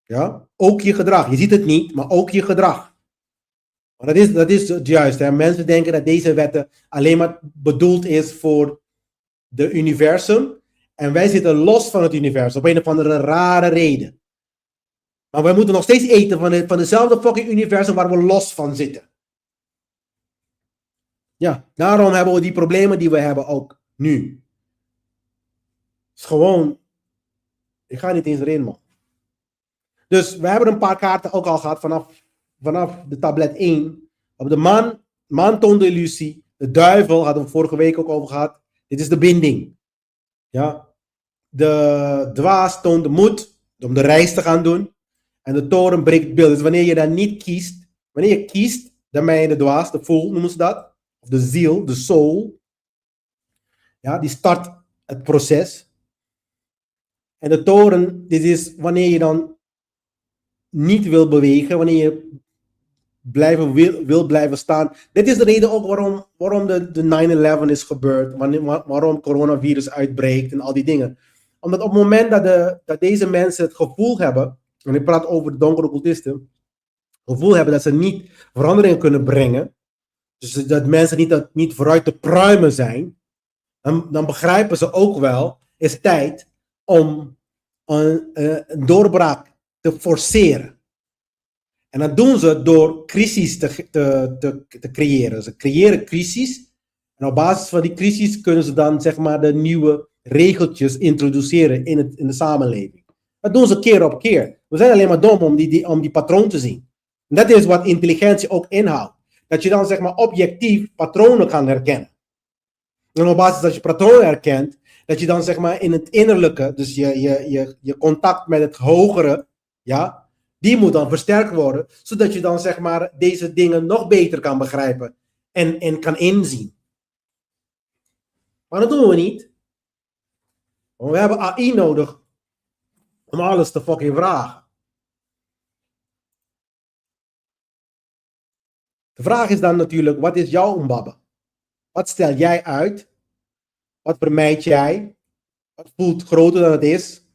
Ja, ook je gedrag. Je ziet het niet, maar ook je gedrag. Maar dat is het juist. Hè? Mensen denken dat deze wetten alleen maar bedoeld is voor de universum. En wij zitten los van het universum, op een of andere rare reden. Maar wij moeten nog steeds eten van dezelfde fucking universum waar we los van zitten. Ja, daarom hebben we die problemen die we hebben ook nu. Het is gewoon, ik ga niet eens erin, man. Dus we hebben een paar kaarten ook al gehad vanaf de tablet 1. Op de maan toont de illusie. De duivel hadden we vorige week ook over gehad. Dit is de binding. Ja. De dwaas toont de moed om de reis te gaan doen. En de toren breekt beeld. Dus wanneer je dat niet kiest, wanneer je kiest, dan ben je de dwaas, de fool noemen ze dat. Of de ziel, de soul. Ja, die start het proces. En de toren, dit is wanneer je dan niet wil bewegen, wanneer je wil blijven staan. Dit is de reden ook waarom de 9/11 is gebeurd, waarom coronavirus uitbreekt en al die dingen. Omdat op het moment dat deze mensen het gevoel hebben, en ik praat over de donkere occultisten, het gevoel hebben dat ze niet veranderingen kunnen brengen, dus dat mensen niet vooruit te pruimen zijn, dan begrijpen ze ook wel, is tijd om een doorbraak te forceren. En dat doen ze door crisis te creëren. Ze creëren crisis. En op basis van die crisis kunnen ze dan, zeg maar, de nieuwe regeltjes introduceren in de samenleving. Dat doen ze keer op keer. We zijn alleen maar dom om die patroon te zien. En dat is wat intelligentie ook inhoudt. Dat je dan, zeg maar, objectief patronen kan herkennen. En op basis dat je patronen herkent, dat je dan, zeg maar, in het innerlijke, dus je contact met het hogere, ja, die moet dan versterkt worden, zodat je dan, zeg maar, deze dingen nog beter kan begrijpen en kan inzien. Maar dat doen we niet. Want we hebben AI nodig om alles te fucking vragen. De vraag is dan natuurlijk, wat is jouw umbaba? Wat stel jij uit? Wat vermijd jij? Wat voelt groter dan het is?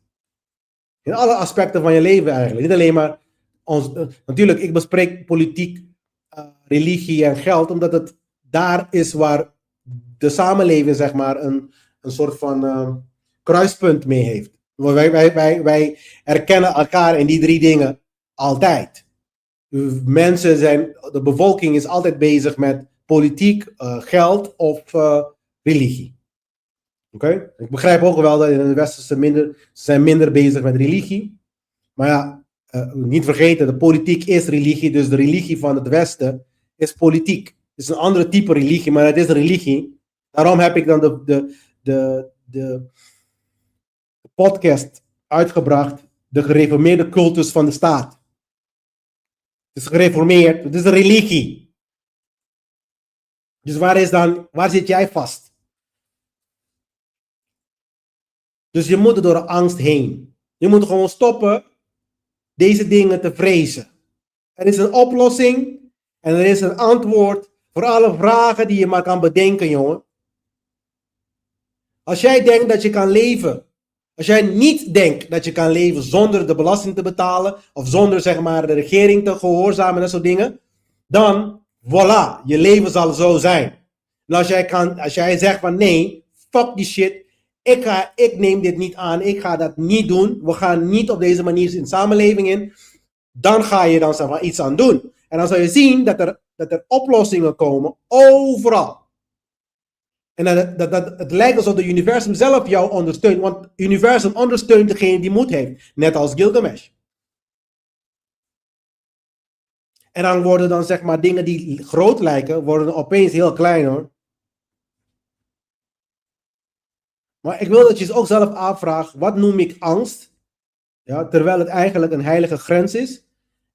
In alle aspecten van je leven eigenlijk. Niet alleen maar, natuurlijk, ik bespreek politiek, religie en geld, omdat het daar is waar de samenleving, zeg maar, een soort van kruispunt mee heeft. Wij herkennen elkaar in die drie dingen altijd. De bevolking is altijd bezig met politiek, geld of religie. Oké? Ik begrijp ook wel dat in het Westen ze zijn minder bezig met religie. Maar ja, niet vergeten, de politiek is religie, dus de religie van het Westen is politiek. Het is een andere type religie, maar het is een religie. Daarom heb ik dan de podcast uitgebracht, de gereformeerde cultus van de staat. Het is gereformeerd, het is een religie. Dus waar zit jij vast? Dus je moet er door de angst heen. Je moet gewoon stoppen deze dingen te vrezen. Er is een oplossing en er is een antwoord voor alle vragen die je maar kan bedenken, jongen. Als jij denkt dat je kan leven, als jij niet denkt dat je kan leven zonder de belasting te betalen, of zonder zeg maar de regering te gehoorzamen en dat soort dingen, dan voilà, je leven zal zo zijn. En als jij zegt van nee, fuck die shit, ik neem dit niet aan, ik ga dat niet doen, we gaan niet op deze manier in samenleving in, dan ga je dan zeg maar iets aan doen. En dan zal je zien dat er oplossingen komen overal. En dat het lijkt alsof het universum zelf jou ondersteunt. Want het universum ondersteunt degene die moed heeft. Net als Gilgamesh. En dan worden dan zeg maar dingen die groot lijken, worden opeens heel klein hoor. Maar ik wil dat je ook zelf afvraagt, wat noem ik angst? Ja, terwijl het eigenlijk een heilige grens is.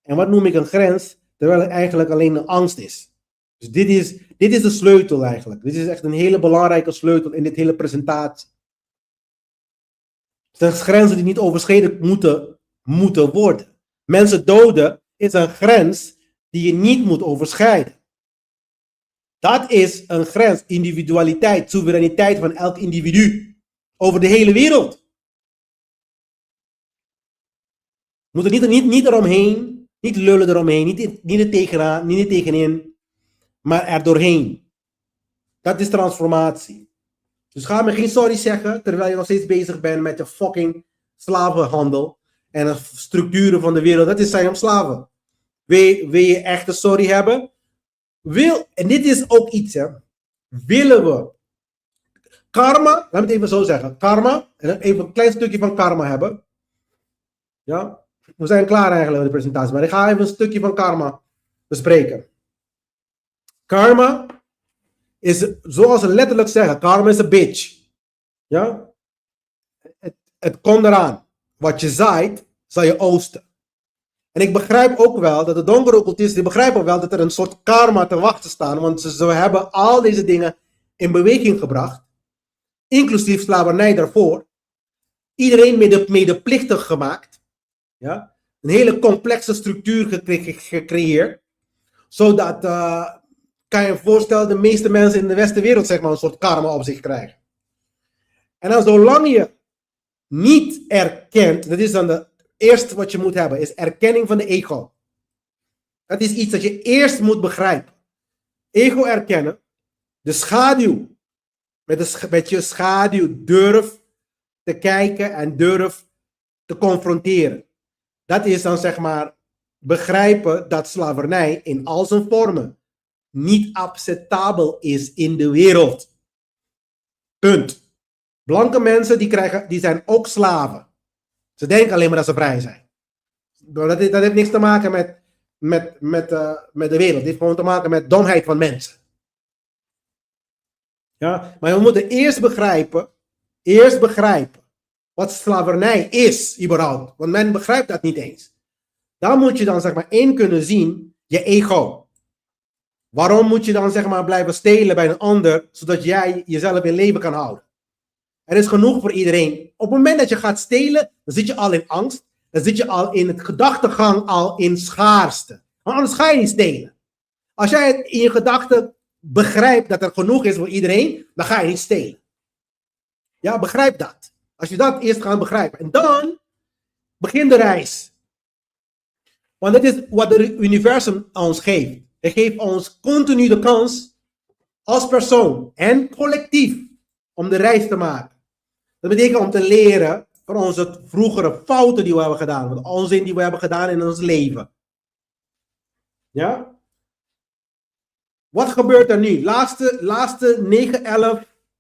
En wat noem ik een grens, terwijl het eigenlijk alleen een angst is. Dus dit is de sleutel eigenlijk. Dit is echt een hele belangrijke sleutel in dit hele presentatie. Het zijn grenzen die niet overschreden moeten worden. Mensen doden is een grens die je niet moet overschrijden. Dat is een grens, individualiteit, soevereiniteit van elk individu. Over de hele wereld. We moeten niet eromheen, niet lullen eromheen, niet er tegenaan, niet er tegenin. Maar er doorheen. Dat is transformatie. Dus ga me geen sorry zeggen, terwijl je nog steeds bezig bent met de fucking slavenhandel. En de structuren van de wereld. Dat zijn om slaven. Wil je echt een sorry hebben? En dit is ook iets, hè. Willen we karma, laat me het even zo zeggen. Karma, en even een klein stukje van karma hebben. Ja, we zijn klaar eigenlijk met de presentatie. Maar ik ga even een stukje van karma bespreken. Karma is, zoals ze letterlijk zeggen, karma is een bitch. Ja? Het komt eraan. Wat je zaait, zal je oosten. En ik begrijp ook wel dat de donkere occultisten begrijpen wel dat er een soort karma te wachten staan. Want ze hebben al deze dingen in beweging gebracht. Inclusief slavernij daarvoor. Iedereen medeplichtig gemaakt. Ja? Een hele complexe structuur gecreëerd. Zodat... kan je je voorstellen, de meeste mensen in de westenwereld zeg maar een soort karma op zich krijgen. En dan zolang je niet erkent, dat is dan het eerste wat je moet hebben, is erkenning van de ego. Dat is iets dat je eerst moet begrijpen. Ego erkennen, de schaduw, met je schaduw durf te kijken en durf te confronteren. Dat is dan zeg maar begrijpen dat slavernij in al zijn vormen niet acceptabel is in de wereld. Punt. Blanke mensen die zijn ook slaven. Ze denken alleen maar dat ze vrij zijn. Dat heeft niks te maken met de wereld. Het heeft gewoon te maken met domheid van mensen. Ja? Maar we moeten eerst begrijpen wat slavernij is überhaupt. Want men begrijpt dat niet eens. Dan moet je dan zeg maar één kunnen zien, je ego. Waarom moet je dan zeg maar blijven stelen bij een ander, zodat jij jezelf in leven kan houden? Er is genoeg voor iedereen. Op het moment dat je gaat stelen, dan zit je al in angst. Dan zit je al in het gedachtegang al in schaarste. Want anders ga je niet stelen. Als jij in je gedachten begrijpt dat er genoeg is voor iedereen, dan ga je niet stelen. Ja, begrijp dat. Als je dat eerst gaat begrijpen. En dan begint de reis. Want dit is wat het universum ons geeft. Het geeft ons continu de kans als persoon en collectief om de reis te maken. Dat betekent om te leren van onze vroegere fouten die we hebben gedaan. Van de onzin die we hebben gedaan in ons leven. Ja? Wat gebeurt er nu? Laatste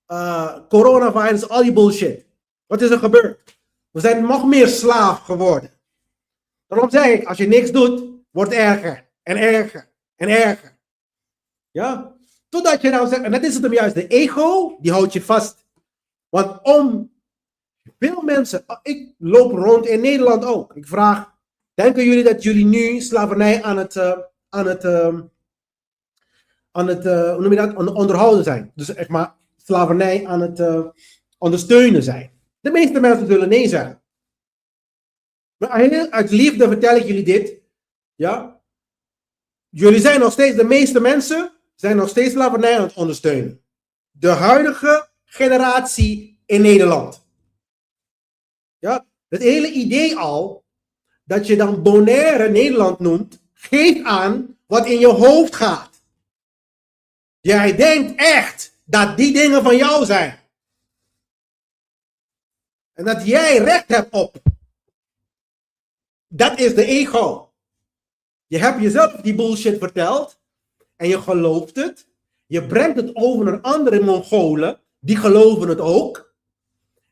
9/11 coronavirus, al die bullshit. Wat is er gebeurd? We zijn nog meer slaaf geworden. Daarom zeg ik, als je niks doet, wordt het erger en erger en erger. Ja? Totdat je nou zegt, en dat is het hem juist, de ego, die houdt je vast. Want om Veel mensen, ik loop rond in Nederland ook. Ik vraag, denken jullie dat jullie nu slavernij hoe noem je dat, onderhouden zijn? Dus echt maar slavernij aan het ondersteunen zijn. De meeste mensen zullen nee zeggen. Maar uit liefde vertel ik jullie dit. Ja? Jullie zijn nog steeds, de meeste mensen zijn nog steeds slavernij aan het ondersteunen. De huidige generatie in Nederland. Ja? Het hele idee al, dat je dan Bonaire Nederland noemt, geeft aan wat in je hoofd gaat. Jij denkt echt dat die dingen van jou zijn. En dat jij recht hebt op. Dat is de ego. Je hebt jezelf die bullshit verteld. En je gelooft het. Je brengt het over naar andere Mongolen. Die geloven het ook.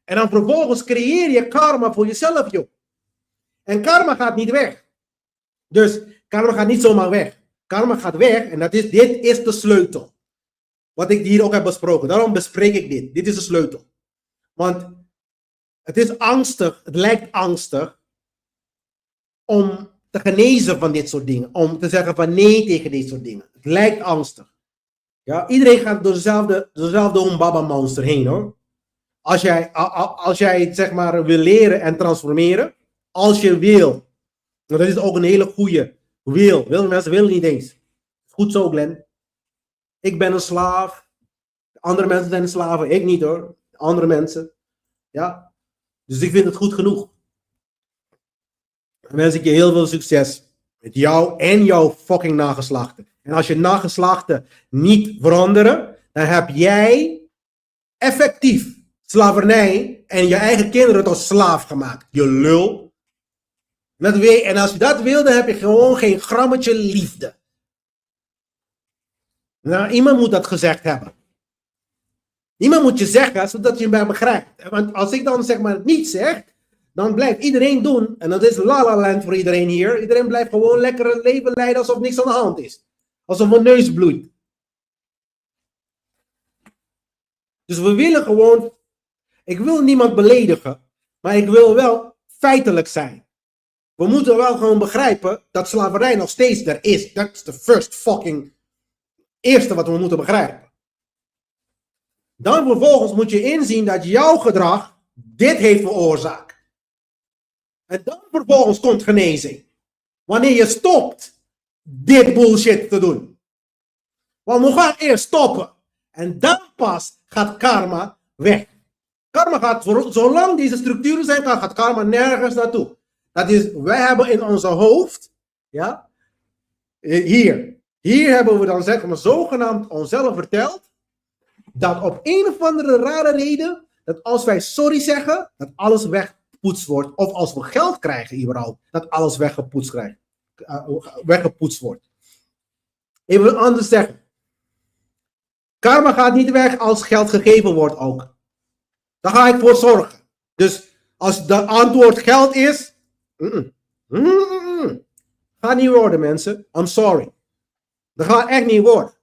En dan vervolgens creëer je karma voor jezelf, joh. En karma gaat niet weg. Dus karma gaat niet zomaar weg. Karma gaat weg. En dit is de sleutel. Wat ik hier ook heb besproken. Daarom bespreek ik dit. Dit is de sleutel. Want het is angstig. Het lijkt angstig. Om te genezen van dit soort dingen. Om te zeggen van nee tegen dit soort dingen. Het lijkt angstig. Ja, iedereen gaat door dezelfde Humbaba monster heen, hoor. Als jij het zeg maar wil leren en transformeren. Als je wil. Want dat is ook een hele goede wil. Veel mensen willen niet eens. Goed zo, Glenn. Ik ben een slaaf. Andere mensen zijn slaven. Ik niet, hoor. Andere mensen. Ja. Dus ik vind het goed genoeg. Dan wens ik je heel veel succes met jou en jouw fucking nageslachten. En als je nageslachten niet veranderen, dan heb jij effectief slavernij en je eigen kinderen tot slaaf gemaakt. Je lul. En als je dat wil, dan heb je gewoon geen grammetje liefde. Nou, iemand moet dat gezegd hebben. Iemand moet je zeggen, zodat je mij begrijpt. Want als ik dan zeg maar het niet zeg, dan blijft iedereen doen. En dat is la la land voor iedereen hier. Iedereen blijft gewoon lekker een leven leiden alsof niks aan de hand is. Alsof mijn neus bloeit. Dus we willen gewoon. Ik wil niemand beledigen. Maar ik wil wel feitelijk zijn. We moeten wel gewoon begrijpen dat slavernij nog steeds er is. Dat is de first fucking eerste wat we moeten begrijpen. Dan vervolgens moet je inzien dat jouw gedrag dit heeft veroorzaakt. En dan vervolgens komt genezing. Wanneer je stopt dit bullshit te doen. Want we gaan eerst stoppen. En dan pas gaat karma weg. Karma gaat, zolang deze structuren zijn, gaat karma nergens naartoe. Dat is, wij hebben in onze hoofd, ja, hier hebben we dan zeg maar zogenaamd onszelf verteld, dat op een of andere rare reden, dat als wij sorry zeggen, dat alles weggepoetst wordt. Of als we geld krijgen überhaupt, dat alles weggepoetst wordt. Even anders zeggen. Karma gaat niet weg als geld gegeven wordt ook. Daar ga ik voor zorgen. Dus als de antwoord geld is, gaat niet worden, mensen. I'm sorry. Dat gaat echt niet worden.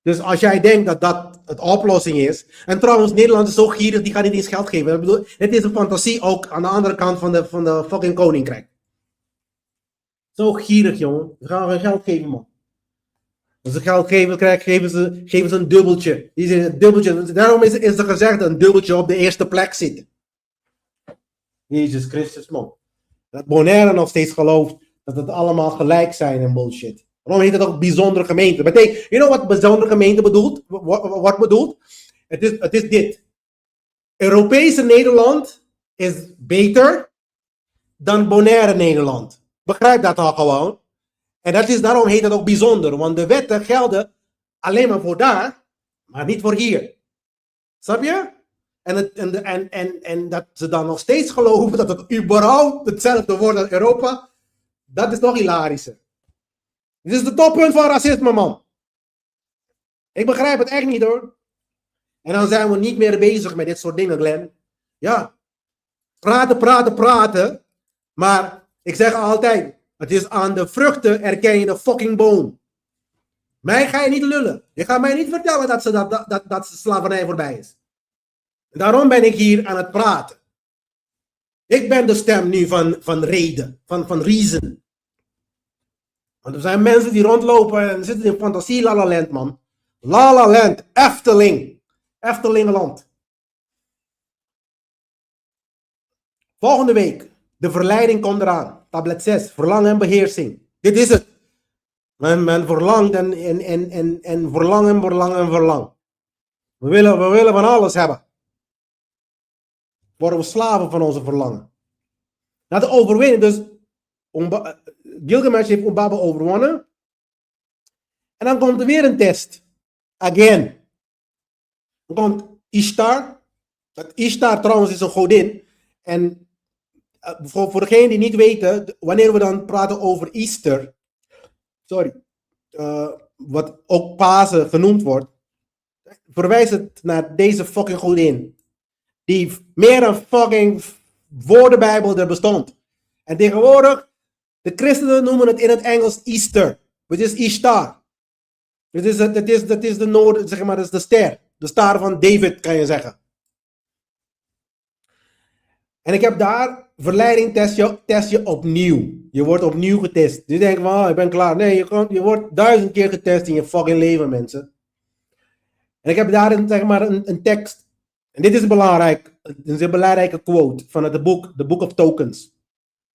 Dus als jij denkt dat dat het oplossing is. En trouwens, Nederland is zo gierig, die gaat niet eens geld geven. Ik bedoel, het is een fantasie ook aan de andere kant van de fucking koninkrijk. Zo gierig, jongen. Ze gaan geen geld geven, man. Als ze geld geven, geven ze een dubbeltje. Daarom is er gezegd een dubbeltje op de eerste plek zitten. Jezus Christus, man. Dat Bonaire nog steeds gelooft dat het allemaal gelijk zijn en bullshit. Waarom heet het ook bijzondere gemeente? You know wat bijzondere gemeente bedoelt? Wat bedoelt? Het is dit. Europese Nederland is beter dan Bonaire Nederland. Begrijp dat al gewoon. En daarom heet het ook bijzonder. Want de wetten gelden alleen maar voor daar, maar niet voor hier. Snap je? En dat ze dan nog steeds geloven dat het überhaupt hetzelfde wordt als Europa, dat is nog hilarischer. Dit is de toppunt van racisme, man. Ik begrijp het echt niet, hoor. En dan zijn we niet meer bezig met dit soort dingen, Glenn. Ja. Praten. Maar ik zeg altijd, het is aan de vruchten herken je de fucking boom. Mij ga je niet lullen. Je gaat mij niet vertellen dat slavernij voorbij is. Daarom ben ik hier aan het praten. Ik ben de stem nu van reden, van reason. Want er zijn mensen die rondlopen en zitten in fantasie La La Land, man. La La Land, Efteling. Eftelingenland. Volgende week, de verleiding komt eraan. Tablet 6, verlangen en beheersing. Dit is het. Men verlangt en verlangt. We willen van alles hebben. Worden we slaven van onze verlangen. Na de overwinning, dus Gilgamesh heeft Umbaba overwonnen. En dan komt er weer een test. Again. Dan komt Ishtar. Ishtar trouwens is een godin. En voor degenen die niet weten, wanneer we dan praten over Easter, wat ook Pasen genoemd wordt, verwijst het naar deze fucking godin. Die meer dan fucking voor de Bijbel er bestond. En tegenwoordig, de christenen noemen het in het Engels Easter. Which is Ishtar. Dat is de noord, zeg maar, dat is de ster. De star van David, kan je zeggen. En ik heb daar, verleiding test je opnieuw. Je wordt opnieuw getest. Je denkt van, ik ben klaar. Nee, je wordt 1000 keer getest in je fucking leven, mensen. En ik heb daar zeg maar, een tekst. En dit is belangrijk. Dit is een belangrijke quote van het boek, The Book of Tokens. Ik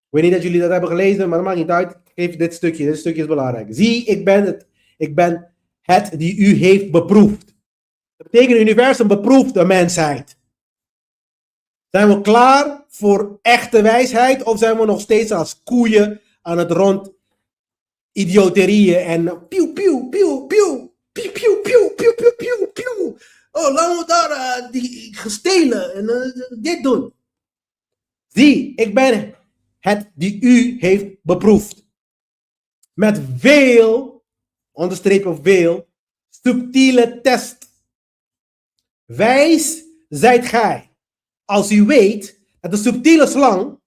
weet niet dat jullie dat hebben gelezen, maar dat maakt niet uit. Ik geef dit stukje. Dit stukje is belangrijk. Zie, ik ben het die u heeft beproefd. Dat betekent het universum beproeft de mensheid. Zijn we klaar voor echte wijsheid of zijn we nog steeds als koeien aan het rond idioterieën en pieuw, pieuw, pieuw, pieuw, pieuw, pieuw, pieuw, pieuw, pieuw, pieuw, pieuw. Oh, laten we daar die stelen en dit doen. Zie, ik ben het die u heeft beproefd. Met veel, onderstrepen veel, subtiele test. Wijs zijt gij, als u weet dat de subtiele slang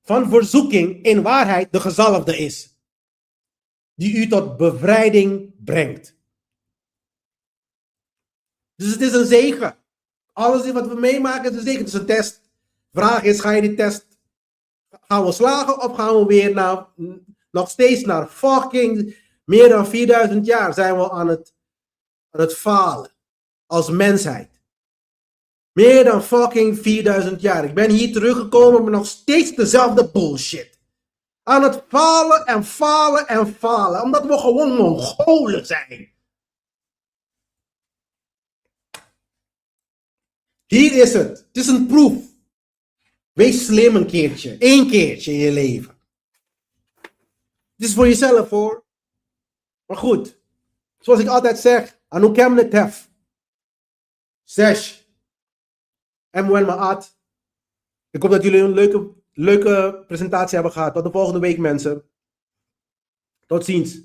van verzoeking in waarheid de gezalfde is, die u tot bevrijding brengt. Dus het is een zegen. Alles wat we meemaken is een zegen. Het is een test. Vraag is, ga je die test, gaan we slagen of gaan we weer nog steeds naar fucking meer dan 4000 jaar zijn we aan het falen als mensheid. Meer dan fucking 4000 jaar. Ik ben hier teruggekomen met nog steeds dezelfde bullshit. Aan het falen en falen en falen. Omdat we gewoon Mongolen zijn. Hier is het. Het is een proef. Wees slim een keertje. 1 keertje in je leven. Het is voor jezelf hoor. Maar goed. Zoals ik altijd zeg. Anu kemne tef. 6. En Maat. Ik hoop dat jullie een leuke presentatie hebben gehad. Tot de volgende week mensen. Tot ziens.